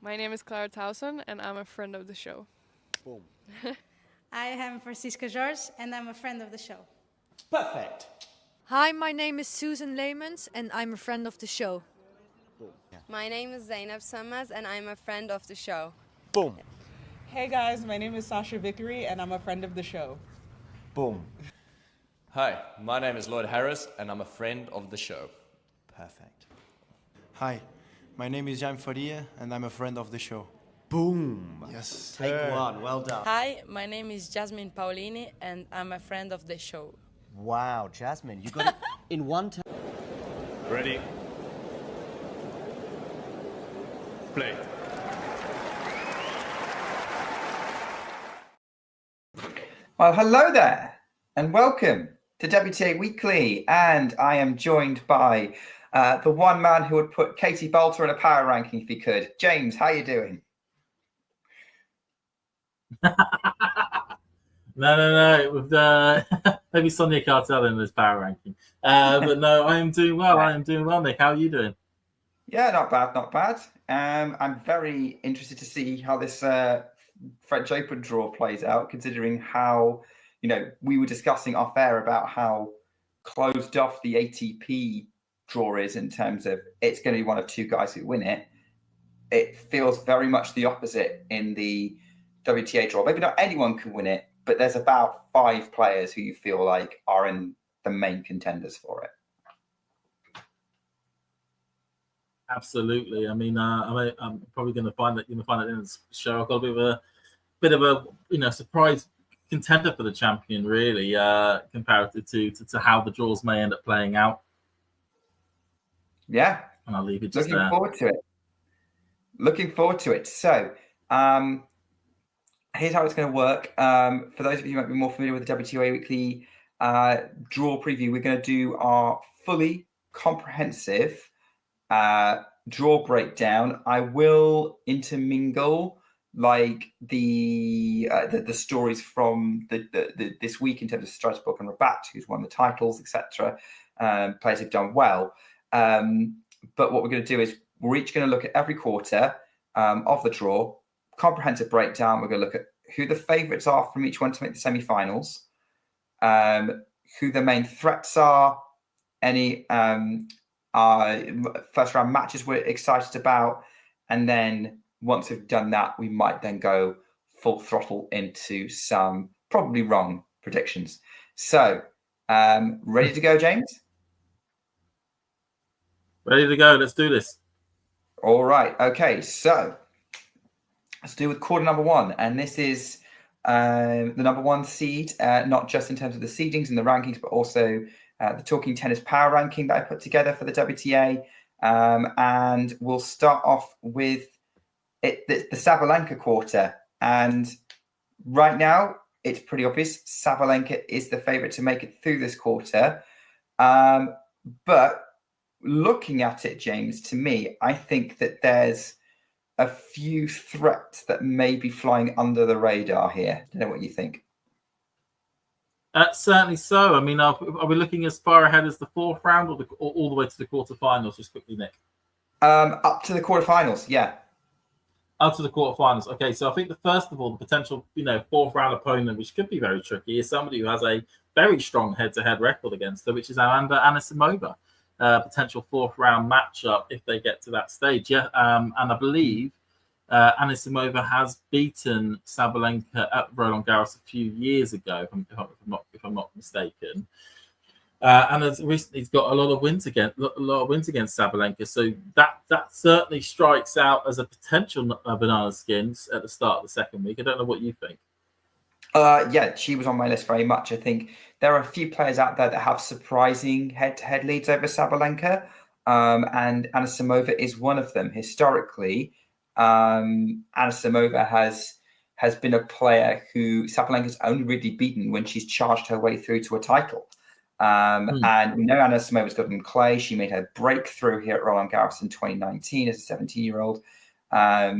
My name is Clara Towson, and I'm a friend of the show. Boom. I am Francisca George, and I'm a friend of the show. Perfect. Hi, my name is Susan Leemans, and I'm a friend of the show. Boom. Yeah. My name is Zainab Sammaz, and I'm a friend of the show. Boom. Hey guys, my name is Sasha Vickery, and I'm a friend of the show. Boom. Hi, my name is Lloyd Harris, and I'm a friend of the show. Perfect. Hi, my name is Jan Faria, and I'm a friend of the show. Boom. Yes. Take one. Well done. Hi, my name is Jasmine Paulini, and I'm a friend of the show. Wow, Jasmine, you got it in one time. Ready? Play. Well, hello there, and welcome to WTA Weekly. And I am joined by the one man who would put Katie Bolter in a power ranking if he could. James, how you doing? No. With maybe Sonia Cartel in this power ranking. But no, I am doing well. Nick, how are you doing? Yeah, not bad. I'm very interested to see how this French Open draw plays out, considering how, we were discussing off air about how closed off the ATP draw is in terms of it's going to be one of two guys who win it. It feels very much the opposite in the WTA draw. Maybe not anyone can win it, but there's about 5 players who you feel like are in the main contenders for it. Absolutely. I mean, I'm probably going to find it in the show. I've got a bit of a surprise contender for the champion, really, comparative to how the draws may end up playing out. Yeah, and I'll leave it. Looking forward to it. So, here's how it's going to work. For those of you who might be more familiar with the WTA Weekly draw preview, we're going to do our fully comprehensive draw breakdown. I will intermingle like the stories from the this week in terms of Strasbourg and Rabat, who's won the titles, etc. Players who've done well. But what we're going to do is we're each going to look at every quarter of the draw, comprehensive breakdown. We're going to look at who the favourites are from each one to make the semi-finals, who the main threats are, any first round matches we're excited about, and then once we've done that, we might then go full throttle into some probably wrong predictions. So, ready to go, James? Ready to go. Let's do this. All right. Okay. So let's do with quarter number 1. And this is the number 1 seed, not just in terms of the seedings and the rankings, but also the Talking Tennis Power Ranking that I put together for the WTA. And we'll start off with the Sabalenka quarter. And right now, it's pretty obvious. Sabalenka is the favorite to make it through this quarter. But looking at it, James, to me, I think that there's a few threats that may be flying under the radar here. I don't know what you think. Certainly so. I mean, are we looking as far ahead as the 4th round or all the way to the quarterfinals? Just quickly, Nick. Up to the quarterfinals, yeah. Up to the quarterfinals. Okay, so I think the potential, 4th round opponent, which could be very tricky, is somebody who has a very strong head-to-head record against her, which is Anisimova. Potential 4th round matchup if they get to that stage. Yeah, and I believe Anisimova has beaten Sabalenka at Roland Garros a few years ago, if I'm not mistaken. And has recently got a lot of wins against Sabalenka. So that certainly strikes out as a potential banana skins at the start of the second week. I don't know what you think. Yeah, she was on my list very much. I think there are a few players out there that have surprising head-to-head leads over Sabalenka, and Anisimova is one of them. Historically, Anisimova has been a player who Sabalenka's only really beaten when she's charged her way through to a title. And we know Anisimova's got in clay. She made her breakthrough here at Roland Garros in 2019 as a 17-year-old, as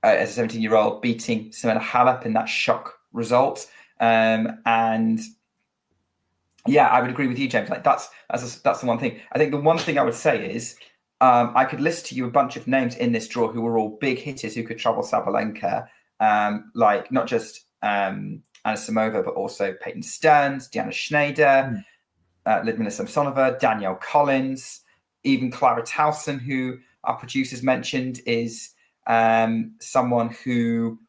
a 17-year-old beating Simona Halep in that shock result. And yeah, I would agree with you, James. Like that's the one thing. I think the one thing I would say is I could list to you a bunch of names in this draw who were all big hitters who could trouble Sabalenka, like not just Anna Samova, but also Peyton Stearns, Diana Schneider, Ludmila Samsonova, Danielle Collins, even Clara Towson, who our producers mentioned is someone who,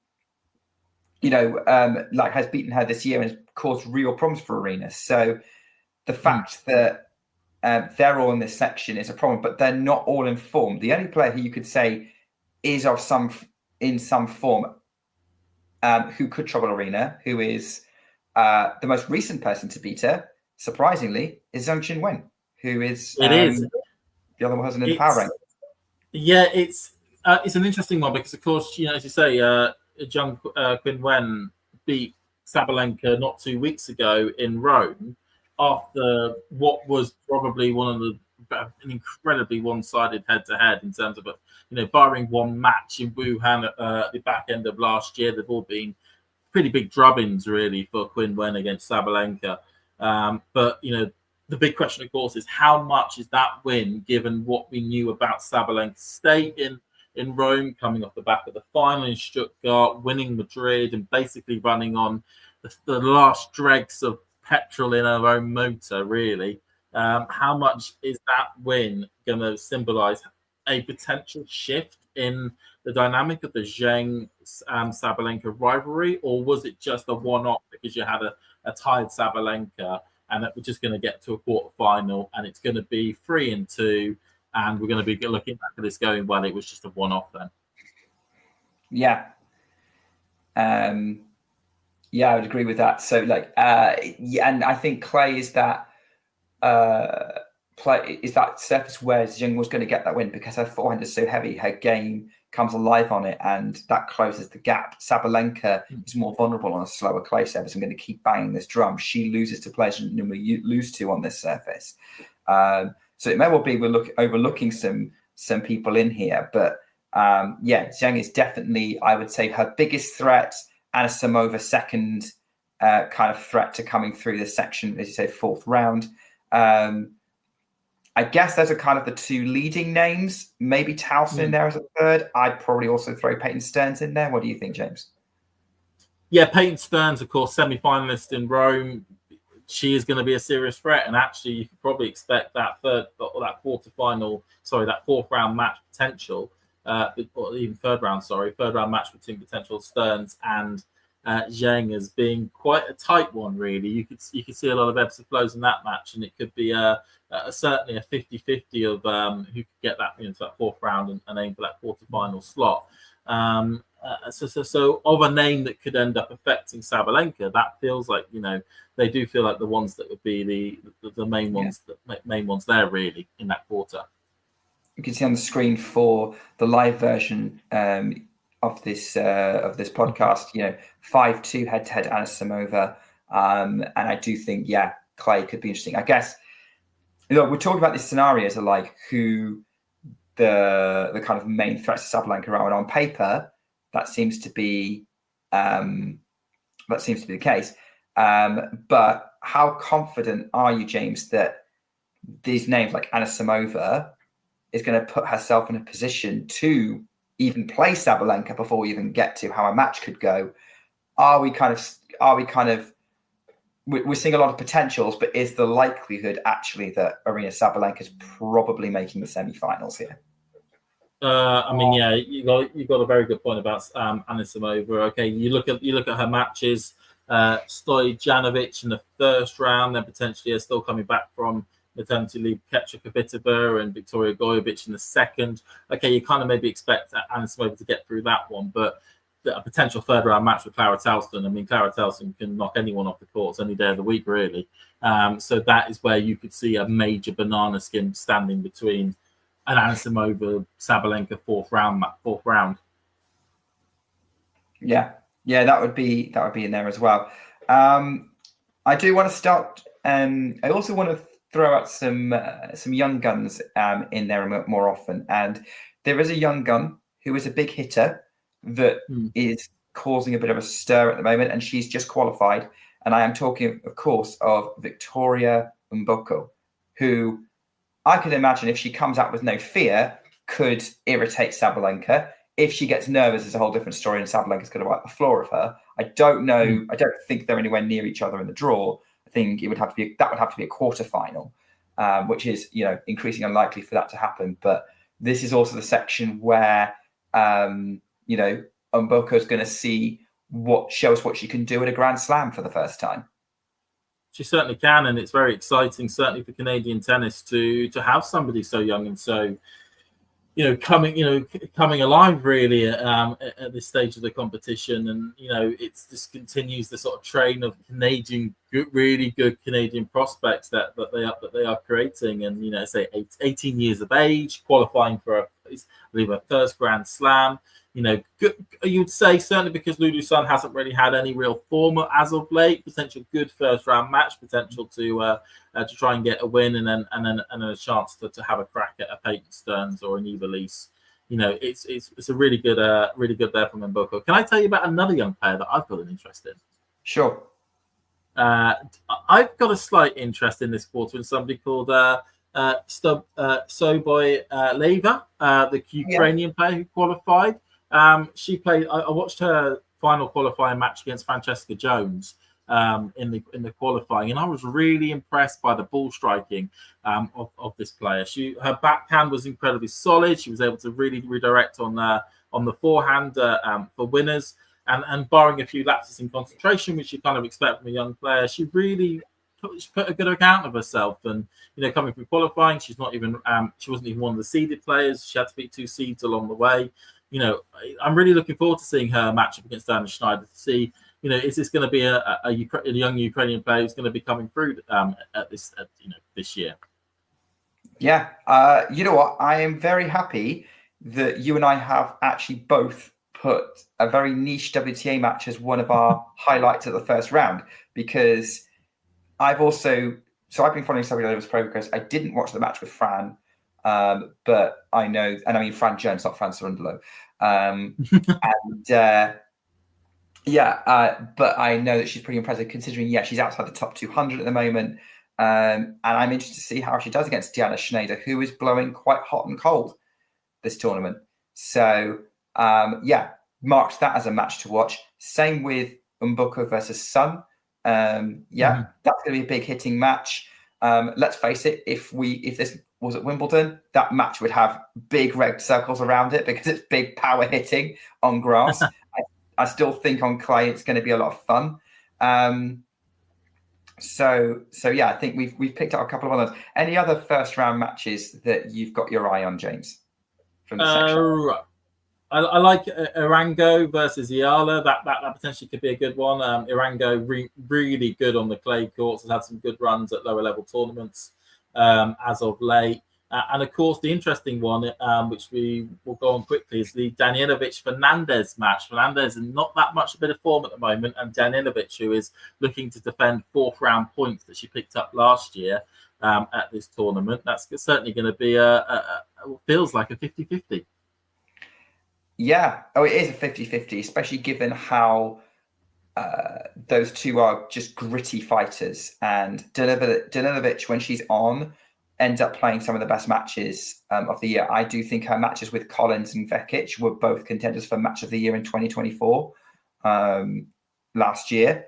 like has beaten her this year and has caused real problems for Arena. So the fact that they're all in this section is a problem, but they're not all in form. The only player who you could say is in some form who could trouble Arena, who is the most recent person to beat her, surprisingly, is Zhang Qinwen, who is the other person in the power rank. Yeah, it's an interesting one because, of course, as you say, Zhang Qinwen beat Sabalenka not 2 weeks ago in Rome after what was probably an incredibly one-sided head-to-head in terms of, barring one match in Wuhan at the back end of last year. They've all been pretty big drubbings, really, for Qinwen against Sabalenka. But, the big question, of course, is how much is that win, given what we knew about Sabalenka's state in Rome, coming off the back of the final in Stuttgart, winning Madrid, and basically running on the last dregs of petrol in her own motor, really. How much is that win going to symbolise a potential shift in the dynamic of the Zheng Sabalenka rivalry, or was it just a one-off because you had a tied Sabalenka and that we're just going to get to a quarterfinal and it's going to be 3-2 and we're going to be looking back at this going, well, it was just a one-off then? Yeah. Yeah, I would agree with that. So, and I think clay is that surface where Zheng was going to get that win because her forehand is so heavy, her game comes alive on it, and that closes the gap. Sabalenka is more vulnerable on a slower clay surface. I'm going to keep banging this drum. She loses to players she normally lose to on this surface. So it may well be we're overlooking some people in here, but Zheng is definitely, I would say, her biggest threat. Anna Samova second kind of threat to coming through this section, as you say, fourth round. I guess those are kind of the two leading names. Maybe Towson in there as a third. I'd probably also throw Peyton Stearns in there. What do you think, James? Yeah, Peyton Stearns, of course, semi-finalist in Rome. She is going to be a serious threat, and actually, you could probably expect that fourth round match potential, or even third round match between potential Stearns and Zheng as being quite a tight one, really. You could see a lot of ebbs and flows in that match, and it could be certainly a 50-50 of who could get that into that fourth round and aim for that quarterfinal slot. So of a name that could end up affecting Sabalenka, that feels like, they do feel like the ones that would be the main ones, main ones there, really, in that quarter. You can see on the screen for the live version of this podcast, 5-2 head-to-head Anna Samova, and I do think clay could be interesting. I guess we're talking about these scenarios of like who the kind of main threats to Sabalenka are, and on paper that seems to be the case. But how confident are you, James, that these names like Anna Samova is going to put herself in a position to even play Sabalenka before we even get to how a match could go? We're seeing a lot of potentials, but is the likelihood actually that Arina Sabalenka is probably making the semi-finals here? You got a very good point about Anna Samova. Okay, you look at her matches. Stojanovic in the first round, then potentially are still coming back from maternity leave, Ketra Kvitova and Victoria Gojovic in the second. Okay, you kind of maybe expect Anna Samova to get through that one, but a potential third round match with Clara Towson. I mean, Clara Towson can knock anyone off the courts any day of the week, really. So that is where you could see a major banana skin standing between an Anna Samova Sabalenka fourth round. Yeah, that would be in there as well. I do want to start. I also want to throw out some young guns in there more often, and there is a young gun who is a big hitter that is causing a bit of a stir at the moment, and she's just qualified. And I am talking, of course, of Victoria Mboko, who I could imagine if she comes out with no fear, could irritate Sabalenka. If she gets nervous, it's a whole different story, and Sabalenka's going to wipe the floor of her. I don't know. I don't think they're anywhere near each other in the draw. I think it would have to be a quarterfinal, which is increasingly unlikely for that to happen. But this is also the section where Mboko is going to show us what she can do at a Grand Slam for the first time. She certainly can, and it's very exciting, certainly for Canadian tennis, to have somebody so young and so, coming alive really at this stage of the competition. And it's just continues the sort of train of really good Canadian prospects that they are creating. And say 18 years of age, qualifying for I believe a first Grand Slam. Good, you'd say, certainly because Lulu Sun hasn't really had any real form as of late. Potential good first round match, potential to try and get a win, and then a chance to have a crack at a Peyton Stearns or an Eva Lease. It's a really good there from Mboko. Can I tell you about another young player that I've got an interest in? Sure. I've got a slight interest in this quarter in somebody called Soboy Leva, the Ukrainian player who qualified. She played. I watched her final qualifying match against Francesca Jones in the qualifying, and I was really impressed by the ball striking of this player. Her backhand was incredibly solid. She was able to really redirect on the forehand for winners, and barring a few lapses in concentration, which you kind of expect from a young player, she really put a good account of herself. And coming from qualifying, she wasn't even one of the seeded players. She had to beat 2 seeds along the way. I'm really looking forward to seeing her match up against Dana Schneider to see, is this going to be a young Ukrainian player who's going to be coming through this year? Yeah. You know what? I am very happy that you and I have actually both put a very niche WTA match as one of our highlights of the first round, because I've been following Sabalenka's progress. I didn't watch the match with Fran, but I know, and I mean Fran Jones, not Fran Sorundolo. But I know that she's pretty impressive considering, she's outside the top 200 at the moment. And I'm interested to see how she does against Diana Schneider, who is blowing quite hot and cold this tournament. So, marked that as a match to watch. Same with Mboko versus Sun. That's going to be a big hitting match. Let's face it, if this was at Wimbledon, that match would have big red circles around it because it's big power hitting on grass. I still think on clay it's going to be a lot of fun. I think we've picked up a couple of others. Any other first round matches that you've got your eye on, James? From the section? I like Irango versus Iala. That potentially could be a good one. Irango really good on the clay courts. Has had some good runs at lower level tournaments as of late. And of course, the interesting one, which we will go on quickly, is the Danilovic-Fernandez match. Fernandez is not that much a bit of form at the moment, and Danilovic, who is looking to defend fourth round points that she picked up last year at this tournament. That's certainly going to be feels like a 50-50. Yeah. Oh, it is a 50-50, especially given how those two are just gritty fighters. And Danilovic, when she's on, ends up playing some of the best matches of the year. I do think her matches with Collins and Vekic were both contenders for match of the year in 2024 last year.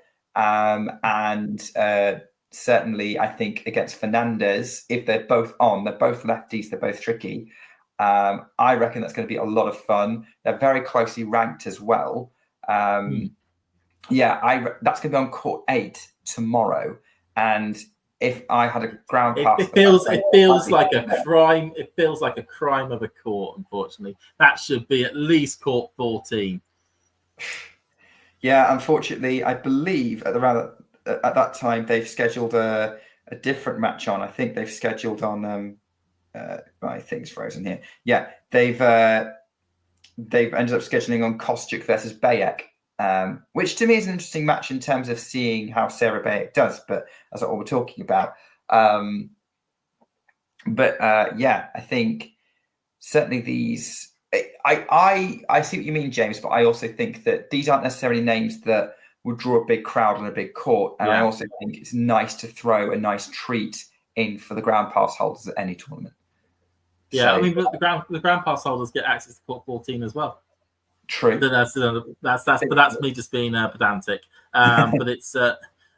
Certainly, I think against Fernandez, if they're both on, they're both lefties, they're both tricky. I reckon that's going to be a lot of fun. They're very closely ranked as well. That's going to be on court 8 tomorrow. And if I had a ground pass, it feels like a crime. It feels like a crime of a court. Unfortunately, that should be at least court 14. Yeah, unfortunately, I believe at that time they've scheduled a different match on. I think they've scheduled on. My thing's frozen here. Yeah, they've ended up scheduling on Kostyuk versus Bayek, which to me is an interesting match in terms of seeing how Sarah Bayek does. But that's not what we're talking about. I think certainly these. I see what you mean, James, but I also think that these aren't necessarily names that would draw a big crowd on a big court. And I also think it's nice to throw a nice treat in for the ground pass holders at any tournament. Yeah, So, I mean, the ground pass holders get access to court 14 as well. True. But that's me just being pedantic. But it's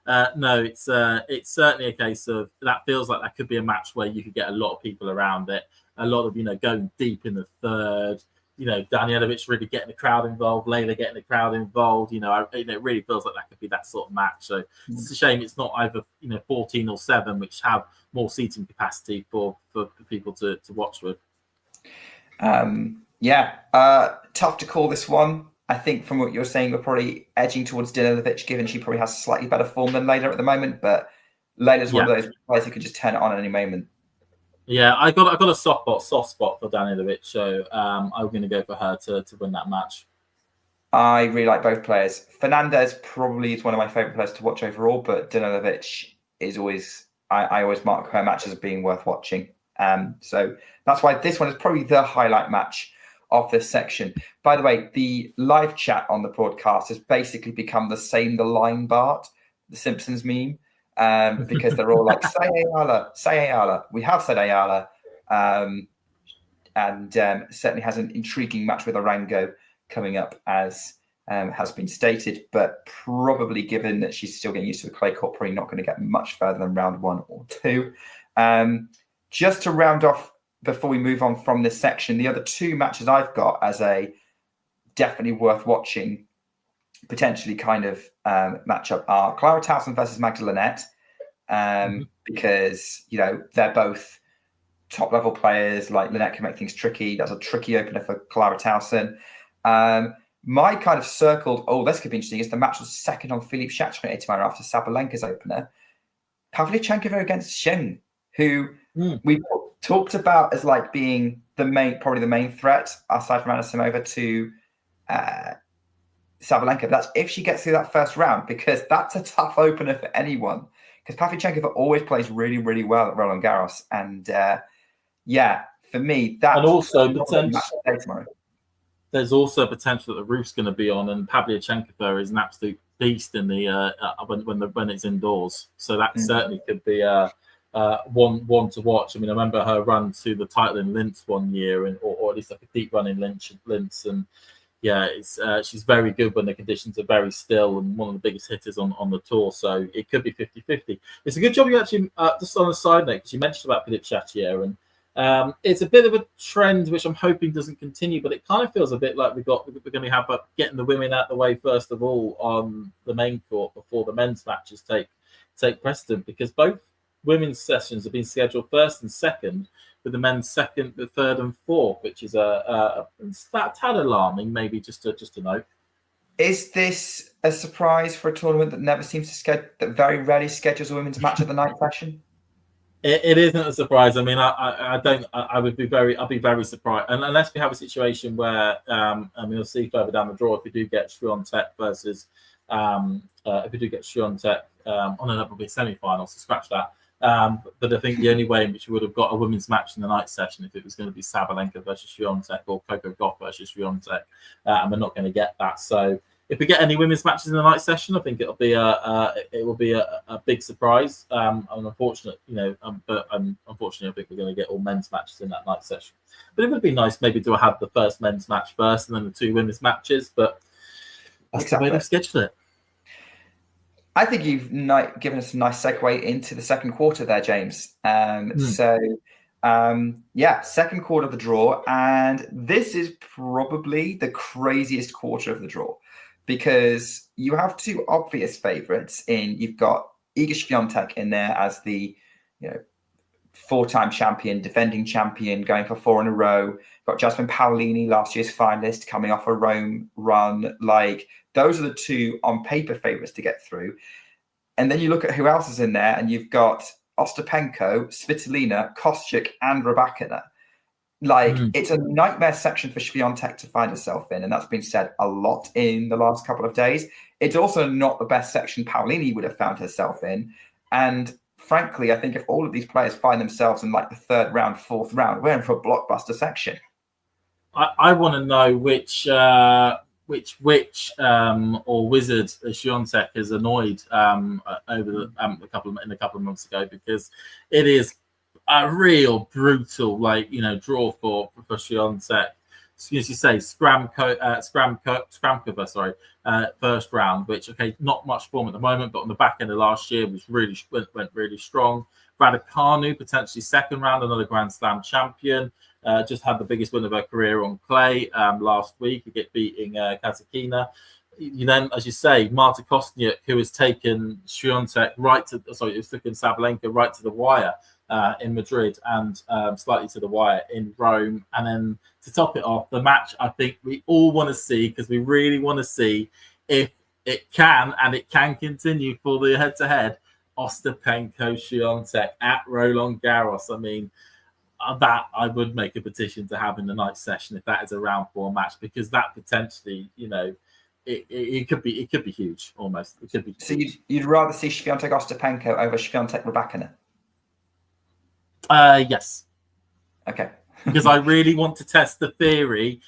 it's certainly a case of that feels like that could be a match where you could get a lot of people around it. A lot of going deep in the third. Danilovic really getting the crowd involved, Layla getting the crowd involved. It really feels like that could be that sort of match. So it's a shame it's not either 14 or 7, which have more seating capacity for people to watch with. Tough to call this one. I think from what you're saying, we're probably edging towards Danilovic, given she probably has slightly better form than Layla at the moment. But Layla's one of those players who could just turn it on at any moment. Yeah, I got a soft spot for Danilovic, so I'm going to go for her to win that match. I really like both players. Fernandez probably is one of my favourite players to watch overall, but Danilovic is always I always mark her matches as being worth watching. So that's why this one is probably the highlight match of this section. By the way, the live chat on the broadcast has basically become the line Bart, the Simpsons meme. Because they're all like, say Ayala. We have said Ayala. And certainly has an intriguing match with Arango coming up, as has been stated. But probably, given that she's still getting used to the clay court, probably not going to get much further than round 1 or 2. Just to round off, before we move on from this section, the other 2 matches I've got as a definitely worth watching, potentially kind of matchup are Clara Towson versus Magda Linette, because they're both top level players. Like, Linette can make things tricky. That's a tricky opener for Clara Towson. My kind of circled, this could be interesting, is the match was second on Philippe Chatrier tomorrow after Sabalenka's opener. Pavlyuchenkova against Sheng, who we talked about as like being probably the main threat aside from Anisimova to Sabalenka. That's if she gets through that first round, because that's a tough opener for anyone. Because Pavlyuchenkova always plays really, really well at Roland Garros, and for me, that and also there's also potential that the roof's going to be on, and Pavlyuchenkova is an absolute beast in the when it's indoors. So that certainly could be one to watch. I mean, I remember her run to the title in Linz one year, or at least like a deep run in Linz, and she's very good when the conditions are very still, and one of the biggest hitters on the tour. So it could be 50-50. It's a good job you actually, just on a side note, because you mentioned about Philippe Chatrier, and it's a bit of a trend which I'm hoping doesn't continue, but it kind of feels a bit like we're going to have getting the women out the way first of all on the main court before the men's matches take precedent, because both women's sessions have been scheduled first and second, with the men's second, the third and fourth, which is a tad alarming, maybe just to note. Is this a surprise for a tournament that never seems to that very rarely schedules a women's match at the night session? It isn't a surprise. I mean, I'd be very surprised, and unless we have a situation where, we'll see further down the draw if we do get Swiatek versus, that will be a semi-final, so scratch that. But I think the only way in which we would have got a women's match in the night session if it was going to be Sabalenka versus Swiatek or Coco Gauff versus Swiatek, and we're not going to get that. So if we get any women's matches in the night session, I think it will be a big surprise. Unfortunately, unfortunately, I think we're going to get all men's matches in that night session. But it would be nice maybe to have the first men's match first and then the 2 women's matches. But that's the way they've scheduled it. I think you've given us a nice segue into the second quarter there, James. Second quarter of the draw. And this is probably the craziest quarter of the draw, because you have 2 obvious favourites you've got Iga Swiatek in there as the 4-time champion, defending champion, going for 4 in a row. You've got Jasmine Paolini, last year's finalist, coming off a Rome run. Those are the 2 on paper favourites to get through. And then you look at who else is in there, and you've got Ostapenko, Svitolina, Kostyuk, and Rybakina. It's a nightmare section for Swiatek to find herself in, and that's been said a lot in the last couple of days. It's also not the best section Paolini would have found herself in. And frankly, I think if all of these players find themselves in the 3rd round, 4th round, we're in for a blockbuster section. I want to know or wizard Swiatek has annoyed over a couple of months ago, because it is a real brutal draw for Swiatek. As you say, Skramkova, first round, which not much form at the moment, but on the back end of last year went really strong. Rybakina potentially second round, another Grand Slam champion. Just had the biggest win of her career on clay last week, beating Katakina. Then, as you say, Marta Kostniuk, who has taken Swiatek taken Sabalenka right to the wire in Madrid, and slightly to the wire in Rome. And then to top it off, the match I think we all want to see, because we really want to see if it can continue for the head-to-head, Ostapenko-Swiatek at Roland Garros. I mean, that I would make a petition to have in the night session if that is a round 4 match, because that potentially, it could be huge almost. It could be. So you'd rather see Swiatek Ostapenko over Swiatek Rybakina? Yes. Okay. Because I really want to test the theory,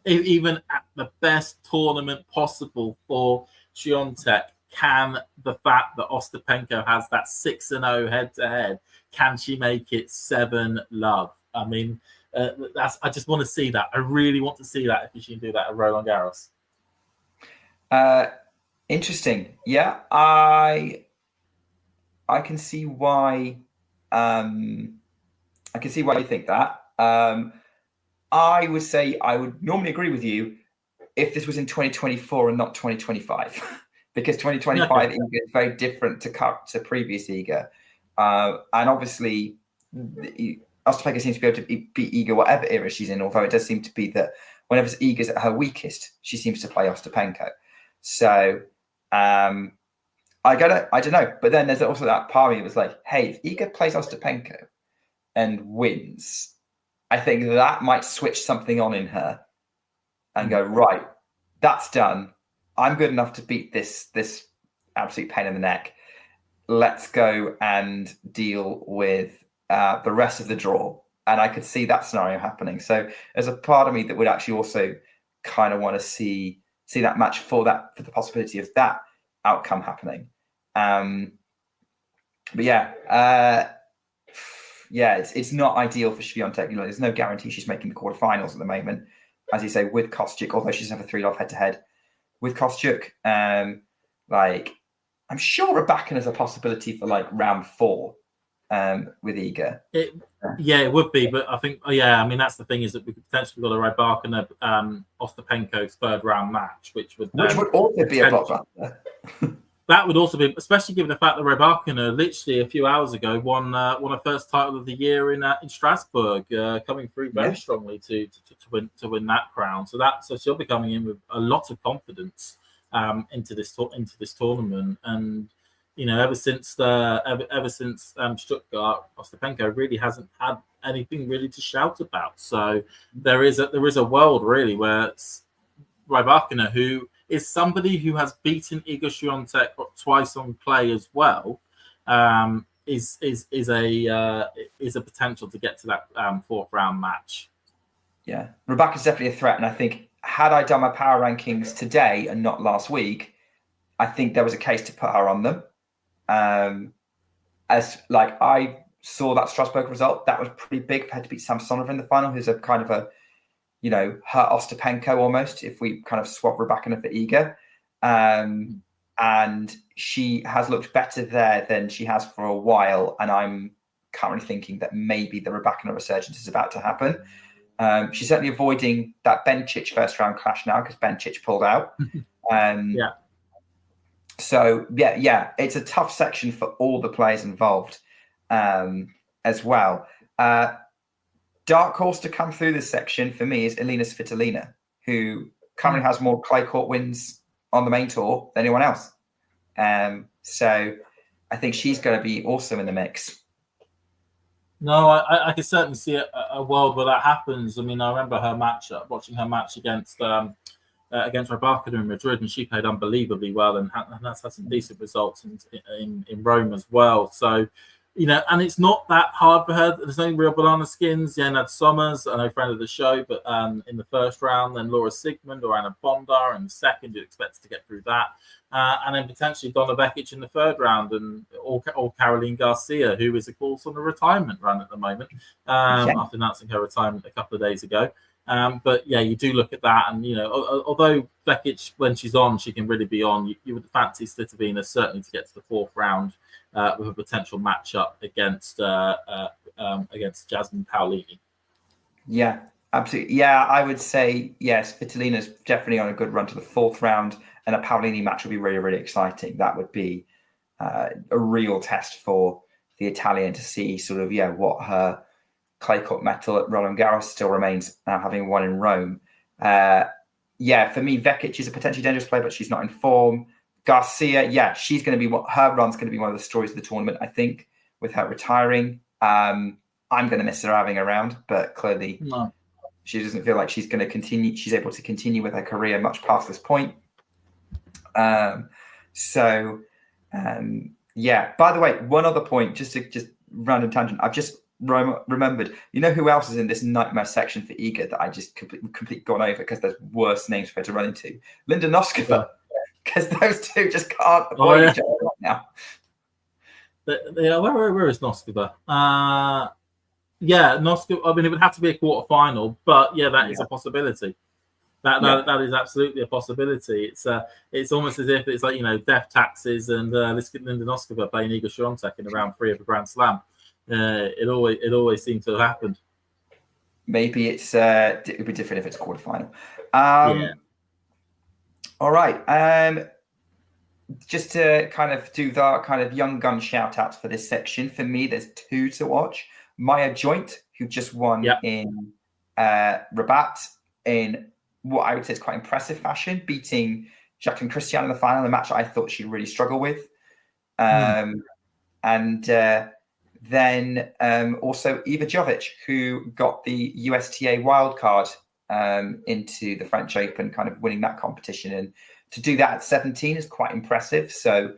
even at the best tournament possible for Swiatek. Can the fact that Ostapenko has that 6-0 head-to-head, can she make it 7-love? I mean, I just want to see that. I really want to see that if she can do that at Roland Garros. Interesting. Yeah, I can see why. I can see why you think that. I would say I would normally agree with you if this was in 2024 and not 2025. Because 2025 Iga is very different to previous Iga. And obviously, Ostapenko seems to be able to beat Iga whatever era she's in, although it does seem to be that whenever Iga's at her weakest, she seems to play Ostapenko. So I don't know. But then there's also that part of me that was like, hey, if Iga plays Ostapenko and wins, I think that might switch something on in her and go, right, that's done. I'm good enough to beat this absolute pain in the neck. Let's go and deal with the rest of the draw. And I could see that scenario happening. So there's a part of me that would actually also kind of want to see that match for the possibility of that outcome happening. But it's not ideal for Swiatek. There's no guarantee she's making the quarterfinals at the moment, as you say, with Kostjuk, although she's have a 3-love head-to-head with Kostjuk. I'm sure Rybakina is a possibility for round 4 with Iga. It would be, but I think that's the thing, is that we could potentially got a Rybakina Ostapenko third round match, which would also be a blockbuster. That would also be, especially given the fact that Rybakina literally a few hours ago won her first title of the year in Strasbourg, coming through very strongly to win that crown. So she'll be coming in with a lot of confidence into this tournament. And ever since Stuttgart, Ostapenko really hasn't had anything really to shout about. So there is a world really where Rybakina, who is somebody who has beaten Iga Swiatek twice on clay as well, is a potential to get to that 4th round match. Yeah, Rybakina's definitely a threat, and I think had I done my power rankings today and not last week, I think there was a case to put her on them. As I saw that Strasbourg result, that was pretty big for her to beat Samsonova in the final, who's a kind of a her Ostapenko almost, if we kind of swap Rybakina for Iga. And she has looked better there than she has for a while. And I'm currently thinking that maybe the Rybakina resurgence is about to happen. She's certainly avoiding that Bencic first round clash now, because Bencic pulled out. So, it's a tough section for all the players involved as well. Dark horse to come through this section for me is Elina Svitolina, who currently has more clay court wins on the main tour than anyone else. So I think she's going to be also in the mix. No, I can certainly see a world where that happens. I mean, I remember watching her match against Rybakina in Madrid, and she played unbelievably well, and that's had some decent results in Rome as well. So and it's not that hard for her. There's no real banana skins. Nad Sommers, I know, friend of the show, but in the first round, then Laura Sigmund or Anna Bondar in the second, you'd expect to get through that. And then potentially Donna Vekic in the third round, or Caroline Garcia, who is, of course, on a retirement run at the moment, after announcing her retirement a couple of days ago. But yeah, you do look at that, and although Vekic, when she's on, she can really be on. You would fancy Slitovina certainly to get to the fourth round with a potential matchup against Jasmine Paolini. Yeah, absolutely. Yeah, I would say yes. Svitolina's definitely on a good run to the fourth round, and a Paolini match would be really, really exciting. That would be a real test for the Italian to see sort of what her clay court medal at Roland Garros still remains, now having won in Rome. For me, Vekic is a potentially dangerous player, but she's not in form. Garcia, she's going to be her run's going to be one of the stories of the tournament, I think, with her retiring. I'm going to miss her having around, but clearly she doesn't feel like she's going to continue. She's able to continue with her career much past this point. By the way, one other point, just random tangent. I've just remembered. You know who else is in this nightmare section for Iga that I just completely gone over because there's worse names for her to run into? Linda Noskova. Because those two just can't avoid each other right now. Where is Noskova? Noskova. I mean, it would have to be a quarterfinal, but that is a possibility. That is absolutely a possibility. It's almost as if it's like death taxes and let's get Linda Noskova playing Iga Swiatek in round 3 of a Grand Slam. It always seems to have happened. Maybe it would be different if it's quarterfinal. All right. Just to kind of do the kind of young gun shout outs for this section, for me, there's 2 to watch. Maya Joint, who just won in Rabat in what I would say is quite impressive fashion, beating Jacqueline Christian in the final, a match I thought she'd really struggle with. Then also Iva Jovic, who got the USTA wildcard into the French Open, kind of winning that competition. And to do that at 17 is quite impressive. So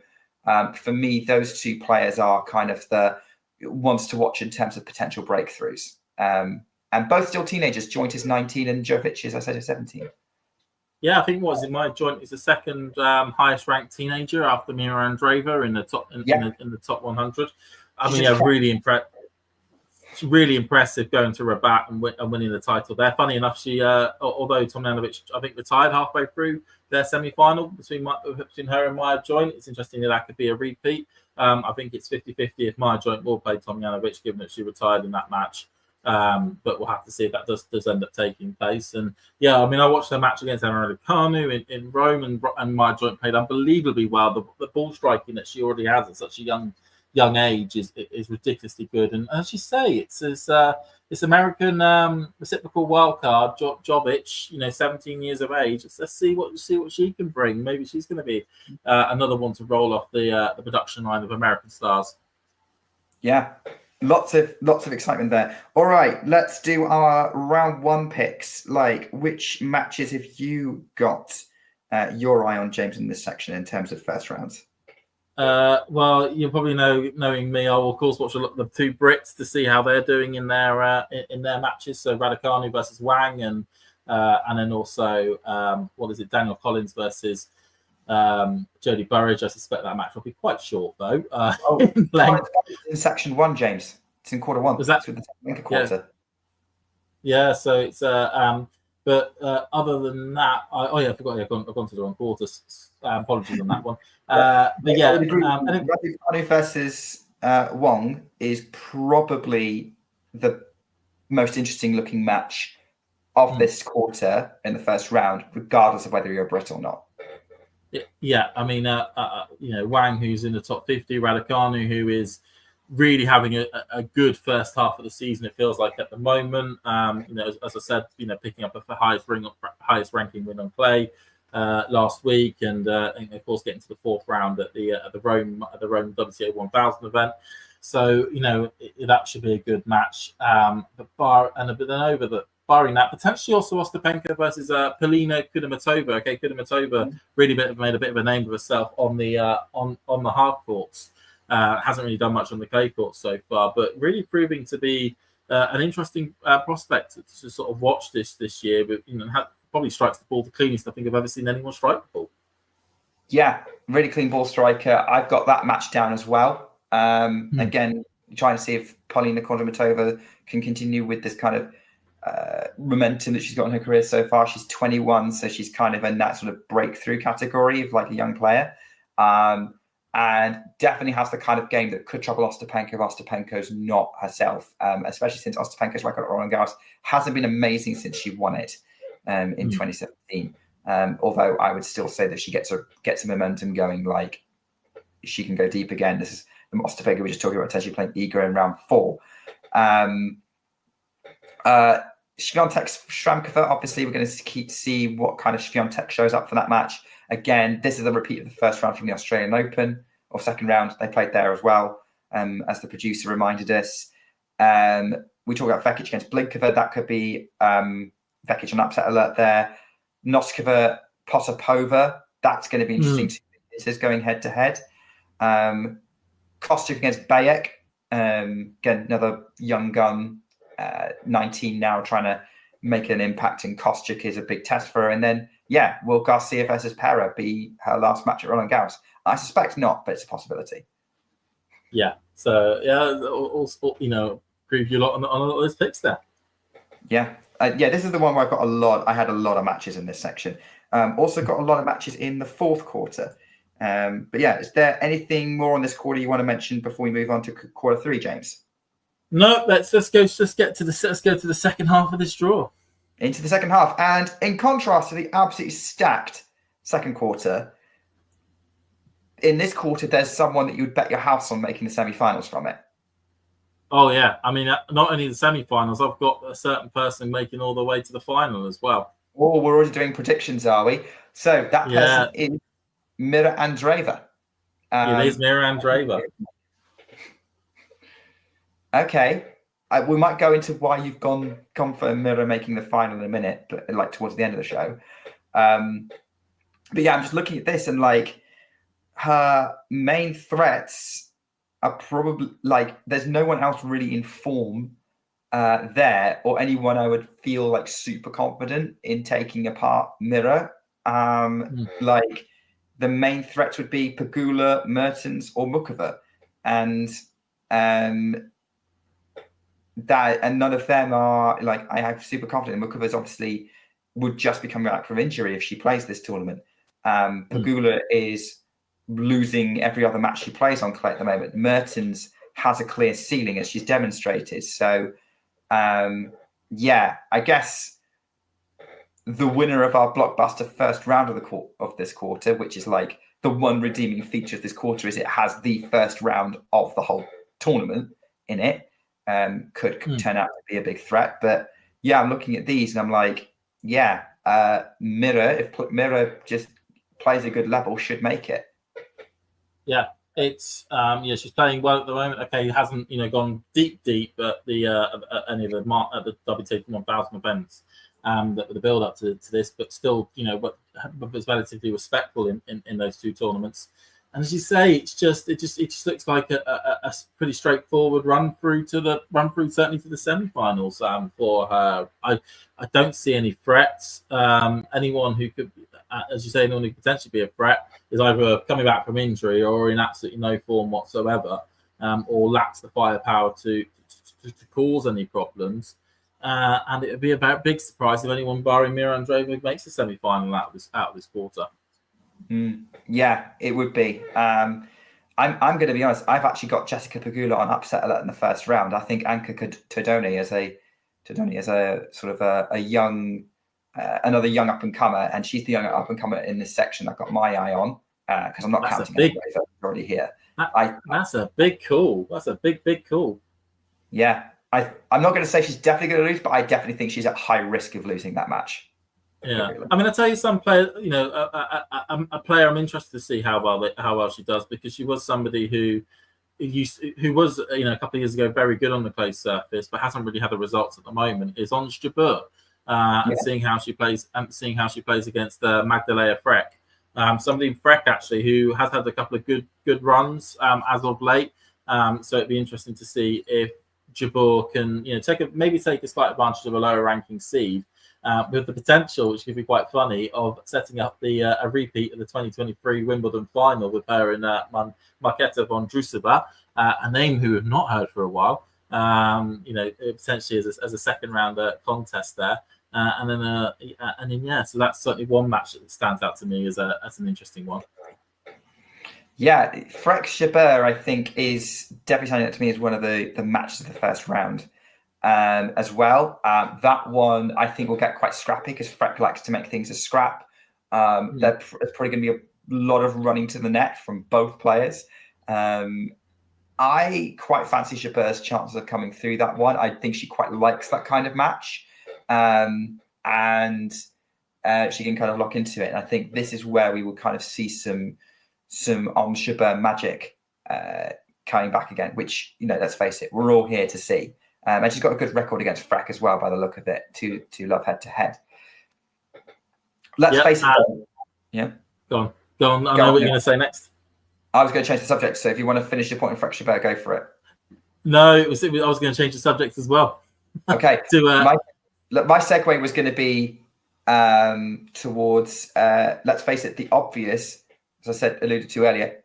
for me, those 2 players are kind of the ones to watch in terms of potential breakthroughs. And both still teenagers. Joint is 19 and Jovic, as I said, is 17. Yeah, I think Maya Joint is the second highest ranked teenager after Mira Andreeva in the top in the top 100. I mean, really impressive going to Rabat and winning the title there. Funny enough, she although Tomljanovic I think retired halfway through their semi-final between her and Maya Joint. It's interesting that could be a repeat. I think it's 50-50 if Maya Joint will play Tomljanovic, given that she retired in that match. But we'll have to see if that does end up taking place. And I mean, I watched her match against Emma Raducanu in Rome, and Maya Joint played unbelievably well. The ball striking that she already has at such a young age is ridiculously good. And as you say, it's American reciprocal wildcard Jovic, 17 years of age. Let's see what she can bring. Maybe she's going to be another one to roll off the production line of American stars. Yeah. Lots of excitement there. All right, let's do our round 1 picks. Like, which matches have you got your eye on, James, in this section in terms of first rounds? Well, you probably knowing me, I will of course watch the 2 Brits to see how they're doing in their matches. So Raducanu versus Wang, and then also Daniel Collins versus Jodie Burrage. I suspect that match will be quite short though. In section 1, James. It's in quarter 1. Was that a quarter? Yeah. So it's but other than that, I forgot. I've gone to the wrong quarters. Apologies on that one. Raducanu versus Wong is probably the most interesting looking match of this quarter in the first round, regardless of whether you're a Brit or not. Yeah, I mean, Wang, who's in the top 50, Raducanu, who is really having a good first half of the season. It feels like at the moment, as I said, picking up a highest ranking win on clay last week, and of course getting to the 4th round at the Rome WTA 1000 event. So that should be a good match. Barring that, potentially also Ostapenko versus Polina Kudermetova. Okay, Kudermetova really made a bit of a name for herself on the hard courts. Hasn't really done much on the clay court so far, but really proving to be an interesting prospect to sort of watch this year. But probably strikes the ball the cleanest I think I've ever seen anyone strike the ball. Yeah, really clean ball striker. I've got that match down as well. Again, trying to see if Polina Kondramatova can continue with this kind of momentum that she's got in her career so far. She's 21, so she's kind of in that sort of breakthrough category of like a young player. And definitely has the kind of game that could trouble Ostapenko if Ostapenko's not herself, especially since Ostapenko's record at Roland Garros hasn't been amazing since she won it in 2017. Although I would still say that she gets some momentum going, like she can go deep again. This is the Ostapenko we were just talking about, potentially playing Iga in round 4. Swiatek Shramkova, obviously we're going to see what kind of Swiatek shows up for that match. Again, this is a repeat of the first round from the Australian Open, or second round. They played there as well, as the producer reminded us. We talk about Vekic against Blinkova. That could be Vekic on upset alert there. Noskova, Potapova. That's going to be interesting. This is going head to head. Kostyuk against Bayek. Again, another young gun, 19 now, trying to make an impact. And Kostyuk is a big test for her. And then, will Garcia versus Pera be her last match at Roland Garros? I suspect not, but it's a possibility. Yeah. So also, preview a lot on all those picks there. Yeah. This is the one where I've got I had a lot of matches in this section. Also got a lot of matches in the fourth quarter. Is there anything more on this quarter you want to mention before we move on to quarter 3, James? No, let's get to the second half of this draw. Into the second half. And in contrast to the absolutely stacked second quarter, in this quarter, there's someone that you would bet your house on making the semi-finals from it. Oh, yeah. I mean, not only the semi-finals, I've got a certain person making all the way to the final as well. Oh, we're already doing predictions, are we? So that person is Mira Andreeva. It is Mira Andreeva. Okay. We might go into why you've gone for Mira making the final in a minute, but like towards the end of the show. I'm just looking at this and like her main threats are probably like there's no one else really in form there, or anyone I would feel like super confident in taking apart Mira. Like the main threats would be Pegula, Mertens, or Mukova, and none of them are like I have super confident. Mukova's obviously would just be coming back from injury if she plays this tournament. Pegula is losing every other match she plays on clay at the moment. Mertens has a clear ceiling as she's demonstrated. So, I guess the winner of our blockbuster first round of this quarter, which is like the one redeeming feature of this quarter, is it has the first round of the whole tournament in it. Could turn out to be a big threat. But I'm looking at these and I'm like, Mira, if Mira just plays a good level, should make it. Yeah, it's she's playing well at the moment. Okay, hasn't gone deep, but any of the WTA 1000 events that were the build up to this, but still but was relatively respectful in those two tournaments. And as you say, it just looks like a pretty straightforward run through certainly to the semi-finals for her. I don't see any threats. Anyone who could, as you say, anyone who could potentially be a threat is either coming back from injury or in absolutely no form whatsoever, or lacks the firepower to cause any problems. And it would be a big surprise if anyone barring Mira Andreeva makes the semi-final out of this quarter. It would be. I'm going to be honest. I've actually got Jessica Pegula on upset alert in the first round. I think Anka Todoni as a sort of a young, another young up and comer, and she's the young up and comer in this section. I've got my eye on because I'm not counting Andreeva already here. That's a big call. That's a big call. Yeah, I'm not going to say she's definitely going to lose, but I definitely think she's at high risk of losing that match. Yeah, I mean, I tell you, some player, a player I'm interested to see how well she does, because she was somebody who was a couple of years ago very good on the clay surface, but hasn't really had the results at the moment. Is on Strasbourg, and seeing how she plays against Magdalena Freck Somebody Freck actually who has had a couple of good runs as of late. So it'd be interesting to see if Jabeur can take a slight advantage of a lower ranking seed with the potential, which could be quite funny, of setting up a repeat of the 2023 Wimbledon final with her and Marketa Vondrousova, a name who we've not heard for a while. Potentially as a second round contest there. So that's certainly one match that stands out to me as an interesting one. Yeah, Freck Jabeur, I think, is definitely standing out to me as one of the matches of the first round as well. That one, I think, will get quite scrappy because Freck likes to make things a scrap. There's probably going to be a lot of running to the net from both players. I quite fancy Jabeur's chances of coming through that one. I think she quite likes that kind of match. And she can kind of lock into it. And I think this is where we will kind of see some Jabeur magic coming back again, which, let's face it, we're all here to see. And she's got a good record against Freck as well, by the look of it, to love head to head. Let's face it. Yeah. Go on. I know what you're going to say next. I was going to change the subject. So if you want to finish your point on Freck Jabeur, go for it. No, I was going to change the subject as well. Okay. My segue was going to be towards, let's face it, the obvious, as I said, alluded to earlier,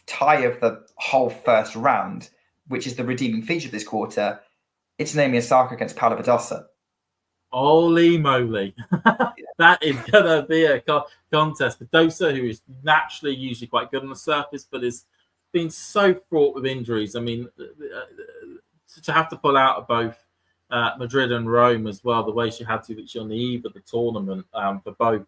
tie of the whole first round, which is the redeeming feature of this quarter. It's Naomi Osaka against Paula Badosa. Holy moly. That is going to be a contest. Badosa, who is naturally usually quite good on the surface, but has been so fraught with injuries. I mean, to have to pull out of both Madrid and Rome as well, the way she had to on the eve of the tournament for both,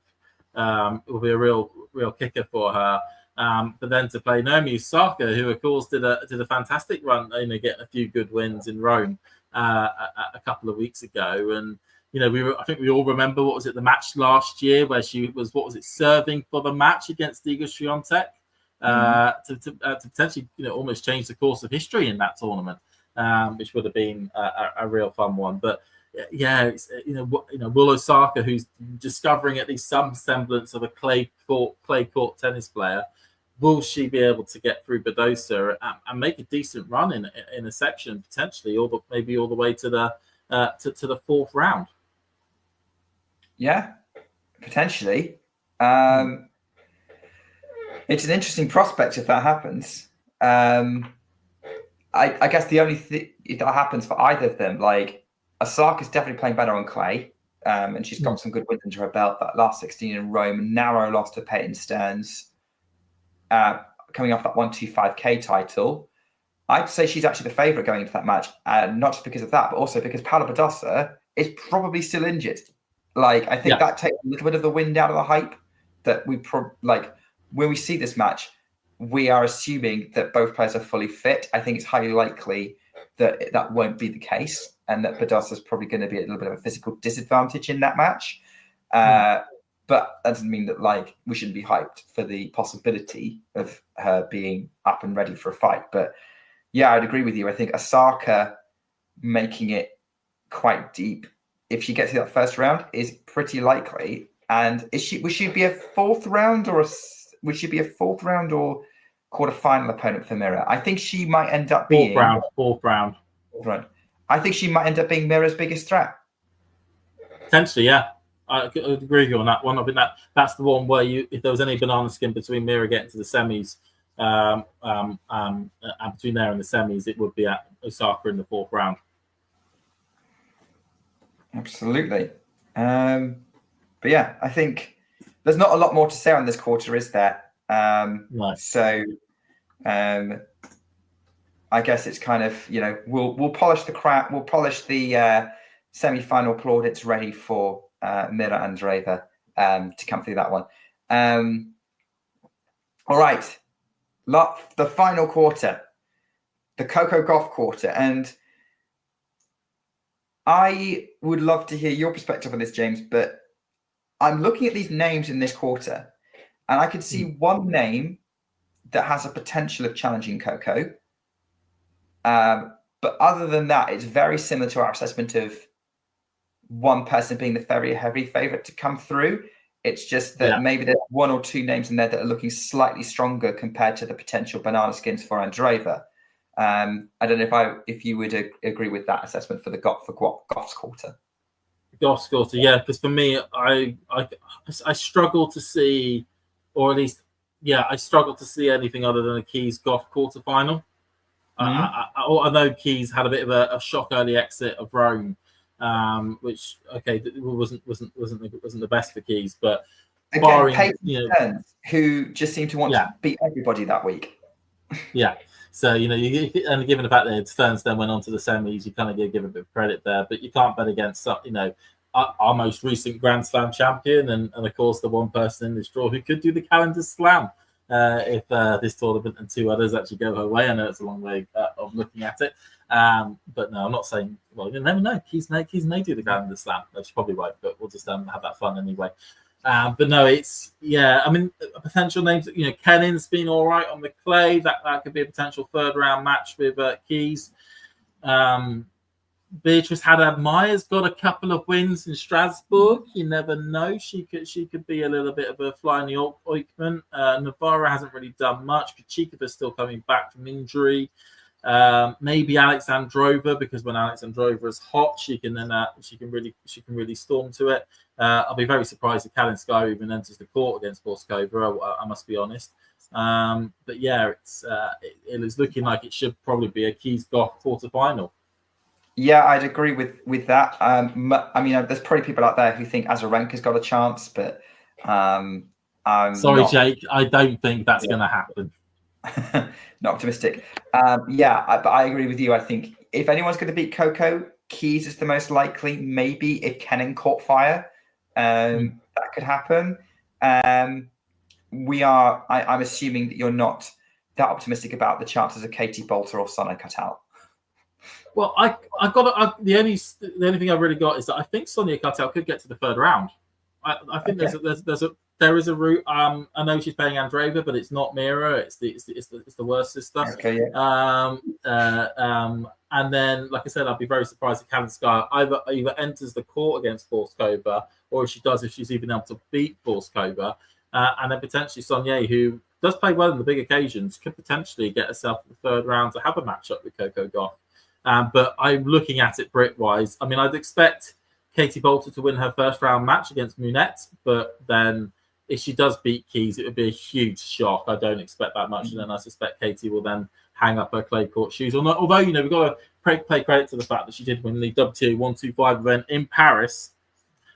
it will be a real kicker for her. But then to play Naomi Osaka, who of course did a fantastic run, getting a few good wins in Rome a couple of weeks ago, and I think we all remember the match last year where she was serving for the match against Iga Swiatek to potentially almost change the course of history in that tournament, which would have been a real fun one. But yeah, it's, will Osaka, who's discovering at least some semblance of a clay court tennis player, will she be able to get through Badosa and make a decent run in a section potentially, maybe all the way to the fourth round? Yeah, potentially. It's an interesting prospect if that happens. I guess the only thing if that happens for either of them, like Osaka's definitely playing better on clay, and she's got some good wins under her belt. That last 16 in Rome, narrow loss to Peyton Stearns, coming off that 125K title. I'd say she's actually the favourite going into that match, not just because of that, but also because Paula Badosa is probably still injured. Like, I think that takes a little bit of the wind out of the hype that when we see this match, we are assuming that both players are fully fit. I think it's highly likely that that won't be the case and that Badosa is probably going to be a little bit of a physical disadvantage in that match. But that doesn't mean that we shouldn't be hyped for the possibility of her being up and ready for a fight. But yeah, I'd agree with you. I think Osaka making it quite deep, if she gets to that first round, is pretty likely. And would she be a fourth round or quarterfinal opponent for Mira? I think she might end up being fourth round. I think she might end up being Mira's biggest threat. Potentially, yeah. I agree with you on that one. I think that's the one where if there was any banana skin between Mira getting to the semis, and between there and the semis, it would be at Osaka in the fourth round. Absolutely. But yeah, I think there's not a lot more to say on this quarter, is there? No. So I guess it's kind of, we'll polish the crap, we'll polish the semi-final plaudits ready for Mira Andreeva to come through that one. All right. The final quarter, the Coco Gauff quarter. And I would love to hear your perspective on this, James, but I'm looking at these names in this quarter, and I could see one name that has a potential of challenging Coco. But other than that, it's very similar to our assessment of one person being the very heavy favourite to come through. It's just that maybe there's one or two names in there that are looking slightly stronger compared to the potential banana skins for Andreeva. I don't know if you would agree with that assessment for Goff's quarter. Goff's quarter, yeah. Because for me, I struggle to see, or at least, I struggle to see anything other than a Keys Goff quarter final. I know Keys had a bit of a shock early exit of Rome, which wasn't the best for Keys, but again, barring Stearns, who just seemed to want to beat everybody that week. Yeah, so and given the fact that Stearns then went on to the semis, you kind of give a bit of credit there, but you can't bet against our most recent Grand Slam champion, and of course the one person in this draw who could do the calendar slam. If this tournament and two others actually go her way. I know it's a long way of looking at it. But no, I'm not saying, well, you never know. Keys may do the calendar slam. That's probably right, but we'll just have that fun anyway. But no, it's, I mean, potential names, Kennan's been all right on the clay. That could be a potential third round match with Keys. Beatrice Haddad-Meyer's got a couple of wins in Strasbourg. You never know. She could be a little bit of a fly in the ointment. Navarra hasn't really done much. Kuchikova's still coming back from injury. Maybe Alexandrova, because when Alexandrova is hot, she can really storm to it. I'll be very surprised if Kalinskaya even enters the court against Boskova. I must be honest. But yeah, it is looking like it should probably be a Keys Goff quarterfinal. Yeah, I'd agree with that. I mean, there's probably people out there who think Azarenka's got a chance, but I'm sorry, Jake, I don't think that's going to happen. Not optimistic. But I agree with you. I think if anyone's going to beat Coco, Keys is the most likely. Maybe if Kenin caught fire, that could happen. I'm assuming that you're not that optimistic about the chances of Katie Bolter or Sonia Cutout. Well, the only thing I've really got is that I think Sonia Cutout could get to the third round. I think there is a route. I know she's playing Andreeva, but it's not Mira. It's the worst sister. Okay, yeah. And then, like I said, I'd be very surprised if Kalinskaya either enters the court against Borskova, or if she's even able to beat Borskova, and then potentially Sonia, who does play well in the big occasions, could potentially get herself to the third round to have a matchup with Coco Gauff. But I'm looking at it Brit-wise. I mean, I'd expect Katie Bolter to win her first round match against Munette, but then if she does beat Keys, it would be a huge shock. I don't expect that much, and then I suspect Katie will then hang up her clay court shoes. Although we've got to pay credit to the fact that she did win the WTA 125 event in Paris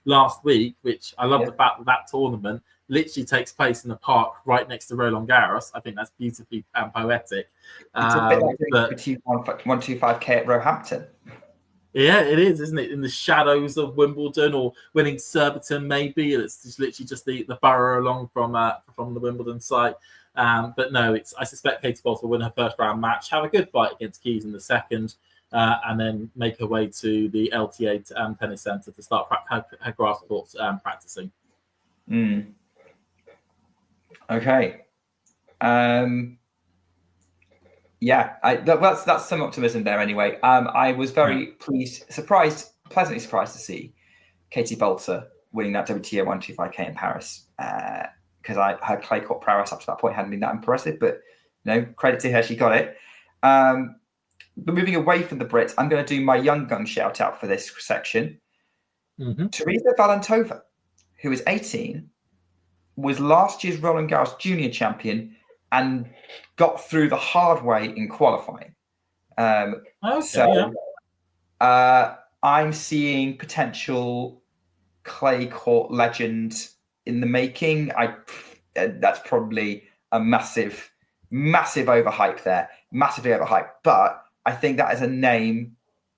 last week, which I love the fact that tournament literally takes place in the park right next to Roland Garros. I think that's beautifully and poetic. It's a bit like doing 125K at Roehampton. Yeah, it is, isn't it? In the shadows of Wimbledon, or winning Surbiton, maybe. It's just literally just the borough along from the Wimbledon site. But no, I suspect Katie Bolter will win her first round match, have a good fight against Keys in the second, and then make her way to the LTA tennis centre to start her grass courts practicing. Okay. That's some optimism there anyway. I was very pleasantly surprised to see Katie Bolter winning that WTA 125K in Paris, because her clay court prowess up to that point hadn't been that impressive, but credit to her, she got it. But moving away from the Brits, I'm going to do my young gun shout out for this section. Teresa Valentova, who is 18, was last year's Roland Garros junior champion and got through the hard way in qualifying. I'm seeing potential clay court legend in the making. That's probably a massive overhype there. Massively overhyped. But I think that is a name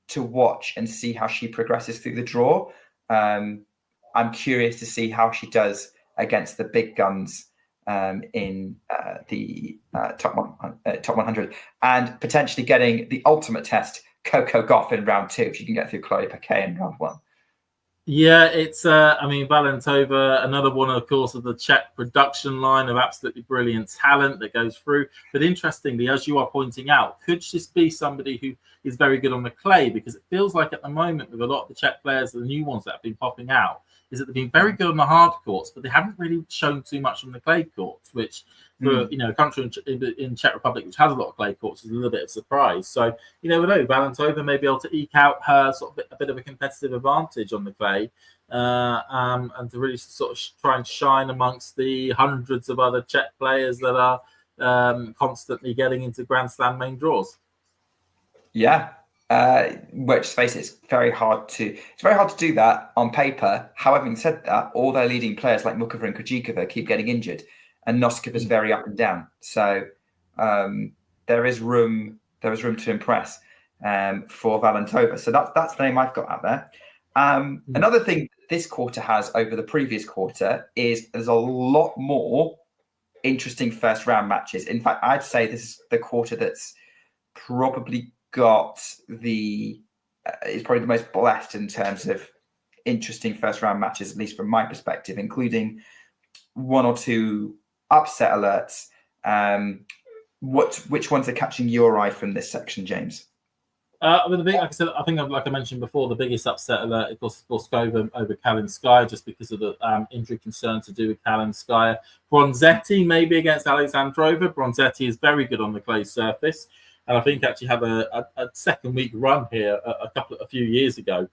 to watch and see how she progresses through the draw. I'm curious to see how she does against the big guns in the top 100, and potentially getting the ultimate test, Coco Gauff in round 2, if you can get through Chloe Paquet in round 1. Yeah, it's I mean, Valentova, another one, of course, of the Czech production line of absolutely brilliant talent that goes through. But interestingly, as you are pointing out, could this be somebody who is very good on the clay? Because it feels like at the moment with a lot of the Czech players, the new ones that have been popping out, is that they've been very good on the hard courts, but they haven't really shown too much on the clay courts, which for a country in Czech Republic which has a lot of clay courts is a little bit of a surprise. So you never know, Valentova may be able to eke out her sort of a bit of a competitive advantage on the clay, and to really sort of try and shine amongst the hundreds of other Czech players that are constantly getting into Grand Slam main draws. Yeah. Which, face it, it's very hard to do that on paper. However, having said that, all their leading players like Mukova and Krejcikova keep getting injured, and Noskova's very up and down. So there is room to impress for Valentova. So that's the name I've got out there. Another thing this quarter has over the previous quarter is there's a lot more interesting first round matches. In fact, I'd say this is the quarter that's probably got is probably the most blessed in terms of interesting first round matches, at least from my perspective, including one or two upset alerts. Which ones are catching your eye from this section, James? Like I said, I think, like I mentioned before, the biggest upset alert, of course, Boskova over Kalinskaya, just because of the injury concern to do with Kalinskaya. Bronzetti maybe against Alexandrova. Bronzetti is very good on the clay surface, and I think actually had a second week run here a few years ago.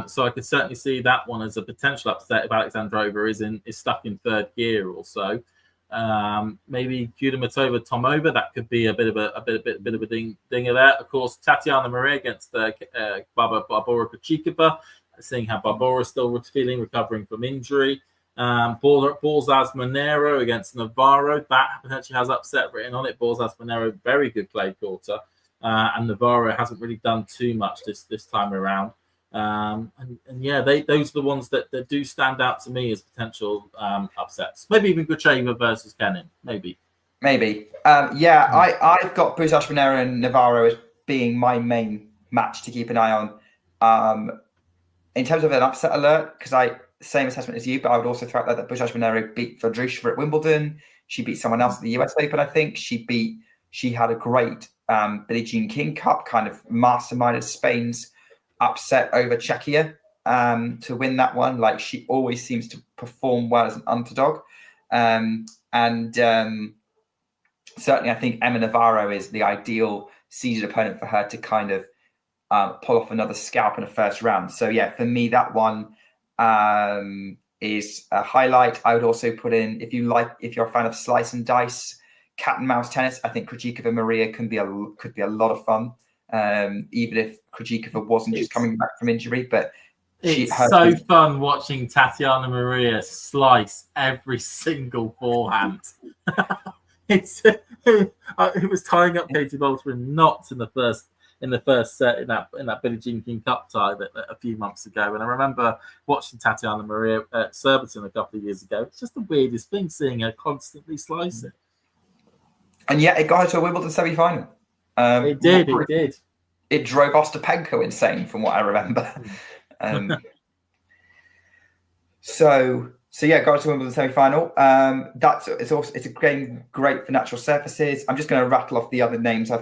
So I could certainly see that one as a potential upset if Alexandrova is stuck in third gear or so. Maybe Kudermetova Tomova, that could be a bit of a dinger there. Of course, Tatiana Maria against Barbora Krejcikova, seeing how Barbora is still recovering from injury. Borzas Monero against Navarro, that potentially has upset written on it. Borzas Monero, very good clay quarter, and Navarro hasn't really done too much this time around. And yeah, those are the ones that do stand out to me as potential upsets. Maybe even Gucheva versus Kenin. Maybe. I've got Borzas Monero and Navarro as being my main match to keep an eye on. In terms of an upset alert, because same assessment as you, but I would also throw out there that Borzas Monero beat Vondrousova at Wimbledon. She beat someone else at the US Open, I think. She had a great Billie Jean King Cup, kind of masterminded Spain's upset over Czechia to win that one. Like, she always seems to perform well as an underdog. Certainly I think Emma Navarro is the ideal seeded opponent for her to kind of pull off another scalp in a first round. So yeah, for me, that one is a highlight. I would also put in, if you're a fan of slice and dice, cat and mouse tennis, I think Krejcikova Maria could be a lot of fun. Even if Krejcikova wasn't just coming back from injury, but it's so fun watching Tatiana Maria slice every single forehand. It was tying up Katie Bolter in knots in the first set in that Billie Jean King Cup tie a few months ago. And I remember watching Tatiana Maria at Surbiton a couple of years ago. It's just the weirdest thing seeing her constantly slice it. And yet it got her to a Wimbledon semi-final. It did. It drove Ostapenko insane, from what I remember. So yeah, got to Wimbledon semi-final. It's a game great for natural surfaces. I'm just going to rattle off the other names.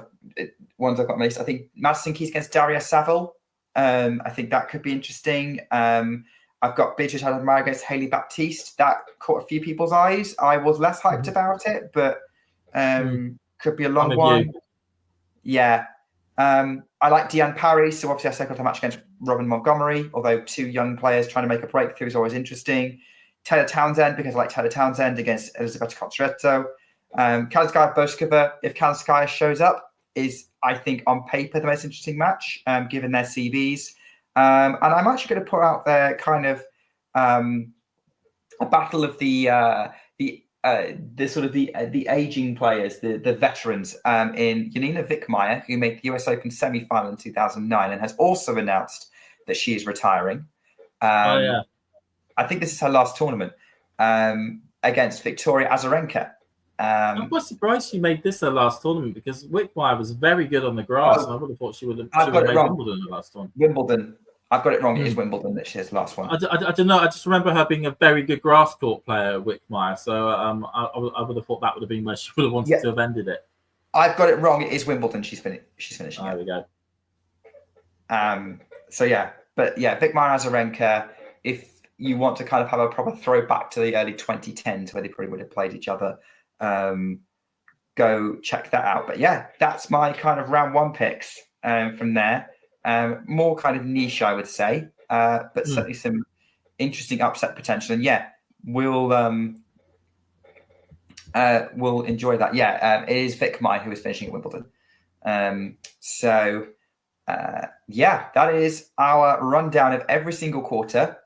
Ones I've got on my list. I think Madison Keys against Daria Saville. I think that could be interesting. I've got Beatrice Haddad-Maia against Hailey Baptiste. That caught a few people's eyes. I was less hyped about it, but could be a long one. Yeah. I like Deanne Parry, so obviously I circled her match against Robin Montgomery, although two young players trying to make a breakthrough is always interesting. Taylor Townsend, because I like Taylor Townsend against Elisabetta Cotteretto. Kalinskaya Boskova, if Kalinskaya shows up, is, I think, on paper the most interesting match, given their CVs. And I'm actually going to put out there kind of a battle of the aging players, the veterans, in Janina Wickmeyer, who made the US Open semi-final in 2009 and has also announced that she is retiring. I think this is her last tournament against Victoria Azarenka. I'm quite surprised she made this her last tournament, because Wickmeyer was very good on the grass, and I would have thought she would have made Wimbledon her last one. Wimbledon. I've got it wrong. It is Wimbledon this year's last one. I don't know. I just remember her being a very good grass court player, Wickmeyer. So I would have thought that would have been where she would have wanted to have ended it. I've got it wrong. It is Wimbledon. She's finishing. There we go. So yeah, but yeah, Vikmar Azarenka. If you want to kind of have a proper throwback to the early 2010s where they probably would have played each other, go check that out. But yeah, that's my kind of round one picks from there. More kind of niche, I would say, but certainly some interesting upset potential. And yeah, we'll enjoy that. Yeah, it is Vikmar who is finishing at Wimbledon. Yeah, that is our rundown of every single quarter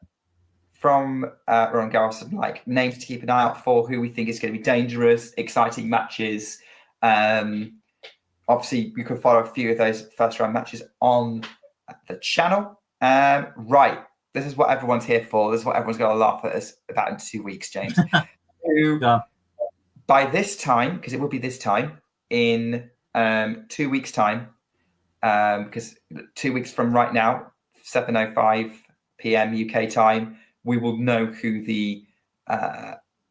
from Roland Garros, and like names to keep an eye out for, who we think is going to be dangerous, exciting matches. Obviously, you can follow a few of those first round matches on the channel. Right, this is what everyone's here for. This is what everyone's going to laugh at us about in 2 weeks, James. By this time, because it will be this time in 2 weeks' time, because 2 weeks from right now, 7:05 p.m. UK time, we will know who the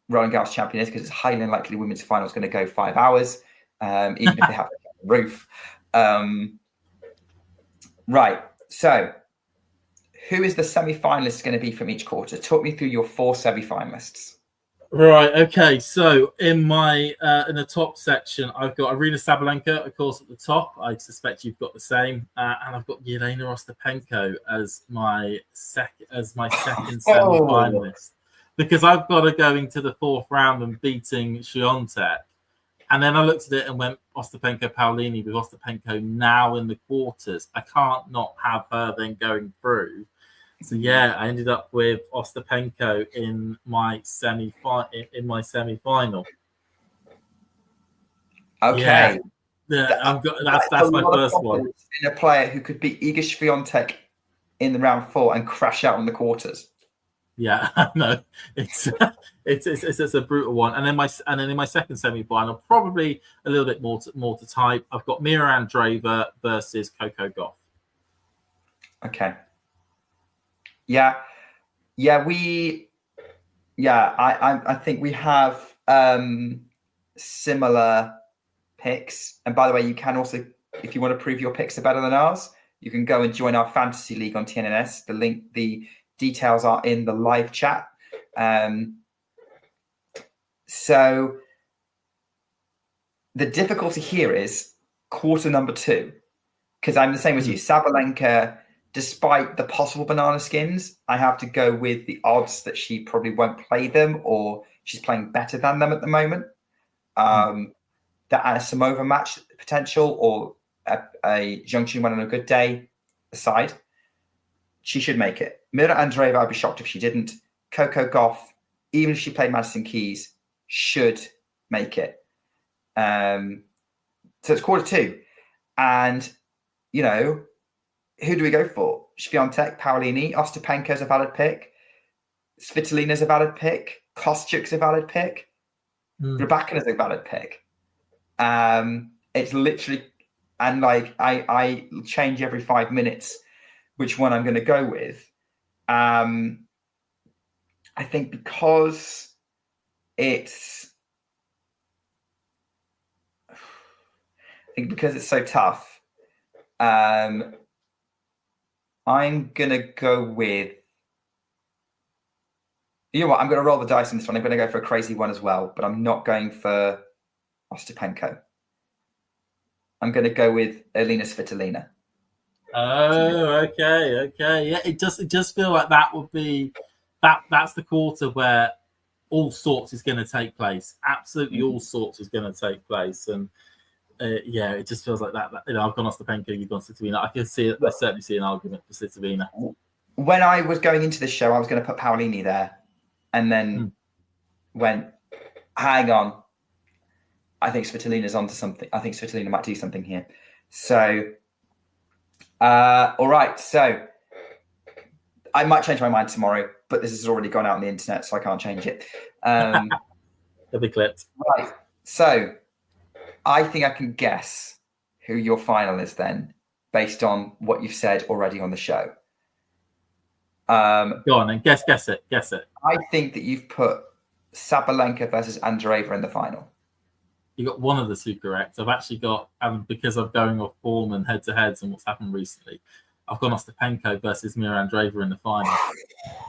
Roland Garros champion is, because it's highly unlikely the women's final is going to go 5 hours, even if they have a roof. Right, so who is the semi-finalist going to be from each quarter? Talk me through your 4 semi-finalists. Right. Okay. So in my in the top section, I've got Aryna Sabalenka, of course, at the top. I suspect you've got the same, and I've got Jelena Ostapenko as my second semi-finalist, because I've got her going to the 4th round and beating Swiatek. And then I looked at it and went Ostapenko Paolini, with Ostapenko now in the quarters. I can't not have her then going through. So yeah, I ended up with Ostapenko in my semi-final. Okay, yeah, that's my first one. In a player who could beat Iga Swiatek in the round 4 and crash out in the quarters. Yeah, no, it's a brutal one. And then in my second semi-final, probably a little bit more to type, I've got Mira Andreeva versus Coco Gauff. Okay. I think we have similar picks. And by the way, you can also, if you want to prove your picks are better than ours, you can go and join our fantasy league on TNNS. The details are in the live chat. So the difficulty here is quarter number 2, because I'm the same as you. Sabalenka, despite the possible banana skins, I have to go with the odds that she probably won't play them, or she's playing better than them at the moment. That Anisimova match potential, or a Zheng Qinwen on a good day aside, she should make it. Mira Andreeva, I'd be shocked if she didn't. Coco Gauff, even if she played Madison Keys, should make it. So it's quarter 2. And, you know, who do we go for? Swiatek, Paolini, Ostapenko's a valid pick. Svitolina's a valid pick. Kostyuk's a valid pick. Rybakina's a valid pick. It's literally, and like I change every 5 minutes which one I'm going to go with. I think because it's so tough, I'm going to go with, you know what, I'm going to roll the dice on this one. I'm going to go for a crazy one as well, but I'm not going for Ostapenko. I'm going to go with Elina Svitolina. Oh, okay. Yeah, it does feel like that would be that's the quarter where all sorts is going to take place. Absolutely, all sorts is going to take place, and yeah, it just feels like that. You know, I've gone Ostapenko, you've gone Svitolina. I can see it. I certainly see an argument for Svitolina. When I was going into this show, I was going to put Paolini there, and then went, hang on. I think Svitolina's onto something. I think Svitolina might do something here. So, all right. So, I might change my mind tomorrow, but this has already gone out on the internet, so I can't change it. It'll be clipped. Right. So, I think I can guess who your final is then, based on what you've said already on the show. Go on then, guess it. I think that you've put Sabalenka versus Andreeva in the final. You got one of the two correct. I've actually got, because I'm going off form and head-to-heads and what's happened recently, I've gone Ostapenko versus Mira Andreeva in the final.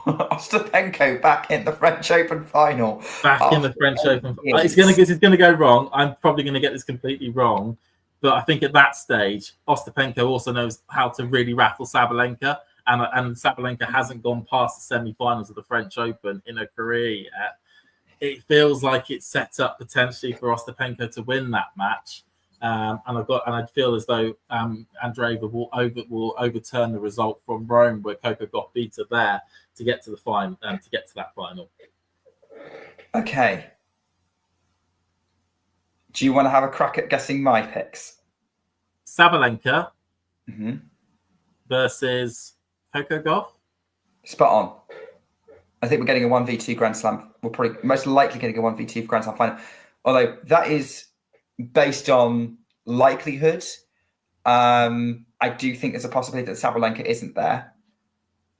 Ostapenko back in the French Open final. Back in the French Open. It's going to go wrong. I'm probably going to get this completely wrong. But I think at that stage, Ostapenko also knows how to really rattle Sabalenka. And Sabalenka hasn't gone past the semi-finals of the French Open in her career yet. It feels like it's set up potentially for Ostapenko to win that match. And I feel as though Andreeva will overturn the result from Rome, where Coco Gauff beat her there to get to the final. To get to that final. Okay. Do you want to have a crack at guessing my picks? Sabalenka versus Coco Gauff. Spot on. I think we're getting a 1v2 Grand Slam. We're probably most likely getting a 1v2 Grand Slam final. Although that is based on likelihood. I do think there's a possibility that Sabalenka isn't there.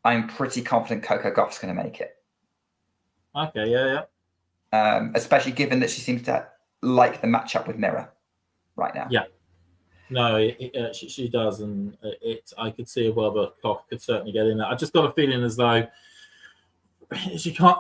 I'm pretty confident Coco Gauff's going to make it. Okay, yeah. Especially given that she seems to like the matchup with Mira right now. Yeah. No, she does, and I could see a well, but Gauff could certainly get in there. I just got a feeling as though she can't,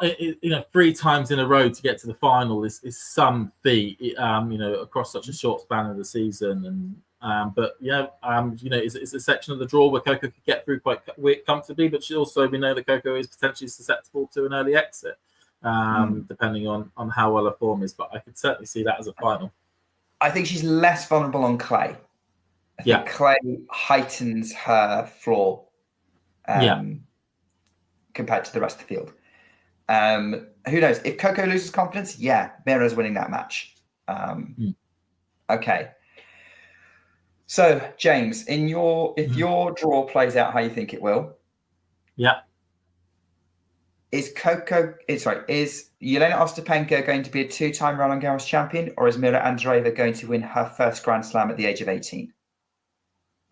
3 times in a row to get to the final is some feat, across such a short span of the season. And it's a section of the draw where Coco could get through quite comfortably, but we know that Coco is potentially susceptible to an early exit, depending on how well her form is. But I could certainly see that as a final. I think she's less vulnerable on clay. I think clay heightens her floor compared to the rest of the field. Who knows? If Coco loses confidence, Mira's winning that match. Okay. So, James, if your draw plays out how you think it will, is Jelena Ostapenko going to be a 2-time Roland Garros champion, or is Mira Andreeva going to win her first Grand Slam at the age of 18?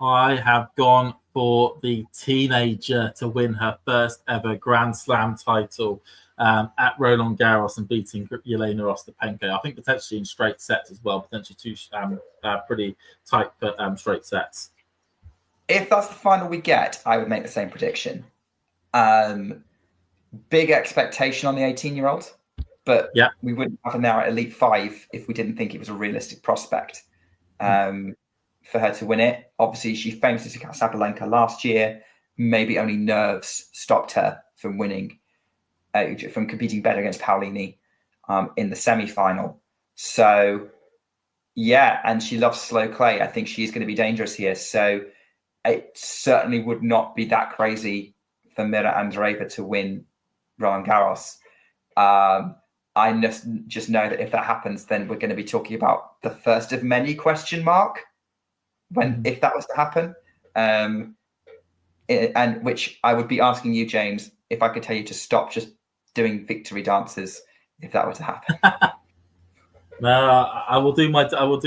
I have gone for the teenager to win her first ever Grand Slam title at Roland Garros and beating Jelena Ostapenko. I think potentially in straight sets as well, potentially 2 pretty tight straight sets. If that's the final we get, I would make the same prediction. Big expectation on the 18-year-old, but we wouldn't have her now at Elite 5 if we didn't think it was a realistic prospect for her to win it. Obviously, she famously took out Sabalenka last year. Maybe only nerves stopped her from winning, from competing better against Paolini in the semi-final. So, and she loves slow clay. I think she's going to be dangerous here. So it certainly would not be that crazy for Mira Andreeva to win Roland Garros. I just know that if that happens, then we're going to be talking about the first of many question mark if that was to happen. And which I would be asking you, James, if I could tell you to stop just doing victory dances if that were to happen. No, I will do my best. I will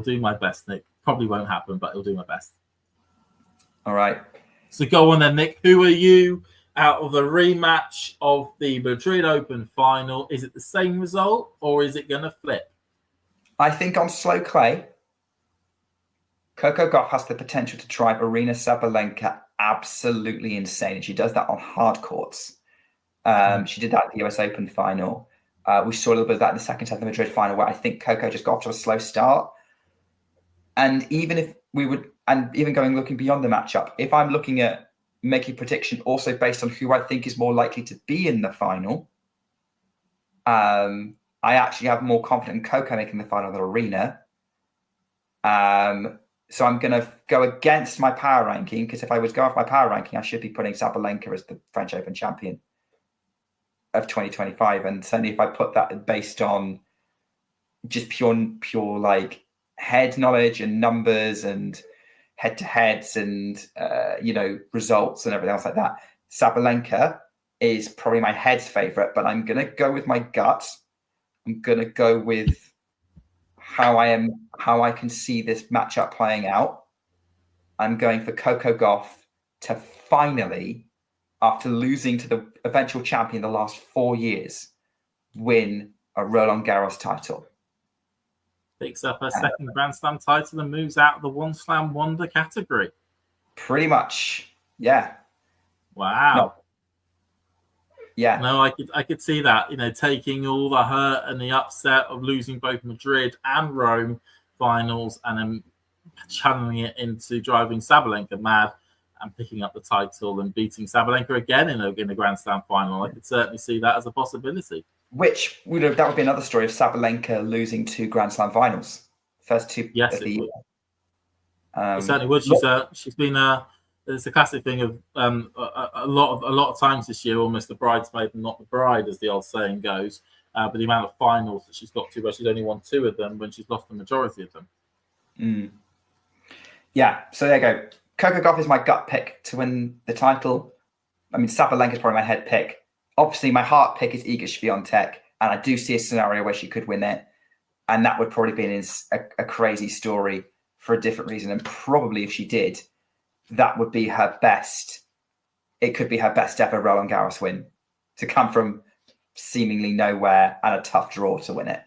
do my best, Nick. Probably won't happen, but I'll do my best. All right. So go on then, Nick. Who are you out of the rematch of the Madrid Open final? Is it the same result or is it going to flip? I think on slow clay, Coco Gauff has the potential to drive Arina Sabalenka absolutely insane. And she does that on hard courts. She did that at the US Open final. We saw a little bit of that in the second set of the Madrid final, where I think Coco just got off to a slow start. And even looking beyond the matchup, if I'm looking at making a prediction also based on who I think is more likely to be in the final, I actually have more confidence in Coco making the final than Arina. So I'm going to go against my power ranking, because if I was to go off my power ranking, I should be putting Sabalenka as the French Open champion of 2025. And certainly if I put that based on just pure like head knowledge and numbers and head-to-heads and results and everything else like that, Sabalenka is probably my head's favorite, but I'm going to go with my gut. I'm going to go with how I can see this matchup playing out. I'm going for Coco Gauff to finally after losing to the eventual champion the last 4 years, win a Roland Garros title. Picks up her second Grand Slam title and moves out of the One Slam Wonder category. Pretty much, yeah. Wow. No. Yeah. No, I could see that, taking all the hurt and the upset of losing both Madrid and Rome finals and then channeling it into driving Sabalenka mad and picking up the title and beating Sabalenka again in a Grand Slam final. I could certainly see that as a possibility. Which that would be another story of Sabalenka losing 2 Grand Slam finals, first 2 yes, of the year. It certainly would. She's been it's a classic thing of a lot of times this year, almost the bridesmaid and not the bride, as the old saying goes. But the amount of finals that she's got to, where she's only won 2 of them when she's lost the majority of them. Mm. Yeah, so there you go. Coco Gauff is my gut pick to win the title. I mean, Sabalenka is probably my head pick. Obviously, my heart pick is Iga Swiatek, and I do see a scenario where she could win it. And that would probably be a crazy story for a different reason. And probably if she did, that would be her best. It could be her best ever Roland Garros win, to come from seemingly nowhere and a tough draw to win it.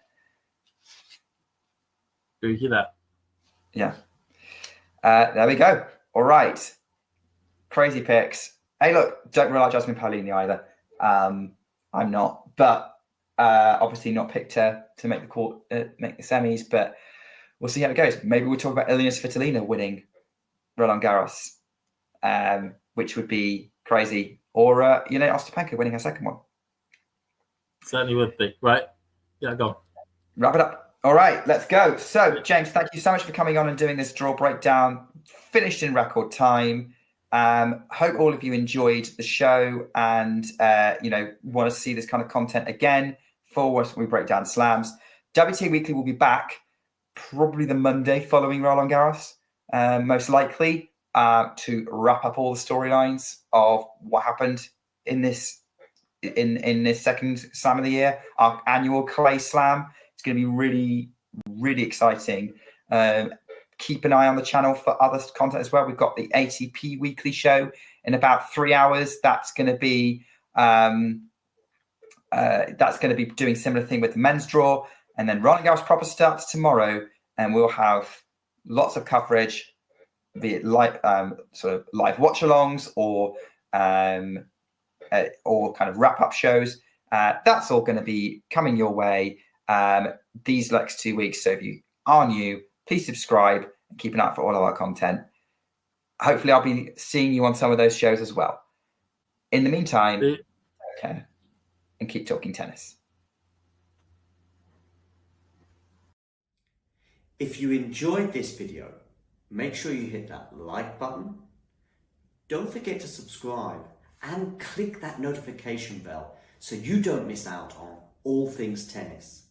Do you hear that? Yeah. There we go. All right. Crazy picks. Hey, look, don't rule out Jasmine Paolini either. I'm not, but obviously not picked her to make the make the semis, but we'll see how it goes. Maybe we'll talk about Elina Svitolina winning Roland Garros, which would be crazy, or Ostapenko winning her second one. Certainly would be. Right. Yeah, go on. Wrap it up. All right, let's go. So, James, thank you so much for coming on and doing this draw breakdown. Finished in record time. Hope all of you enjoyed the show and want to see this kind of content again for when we break down slams. WTA Weekly will be back probably the Monday following Roland Garros, most likely, to wrap up all the storylines of what happened in this second slam of the year, our annual clay slam. It's going to be really, really exciting. Keep an eye on the channel for other content as well. We've got the ATP Weekly show in about 3 hours. That's going to be doing similar thing with the men's draw, and then Roland Garros proper starts tomorrow, and we'll have lots of coverage, be it live sort of live watch-alongs or kind of wrap-up shows. That's all going to be coming your way these next 2 weeks. So if you are new, please subscribe and keep an eye out for all of our content. Hopefully, I'll be seeing you on some of those shows as well. In the meantime, take care and keep talking tennis. If you enjoyed this video, make sure you hit that like button. Don't forget to subscribe and click that notification bell so you don't miss out on all things tennis.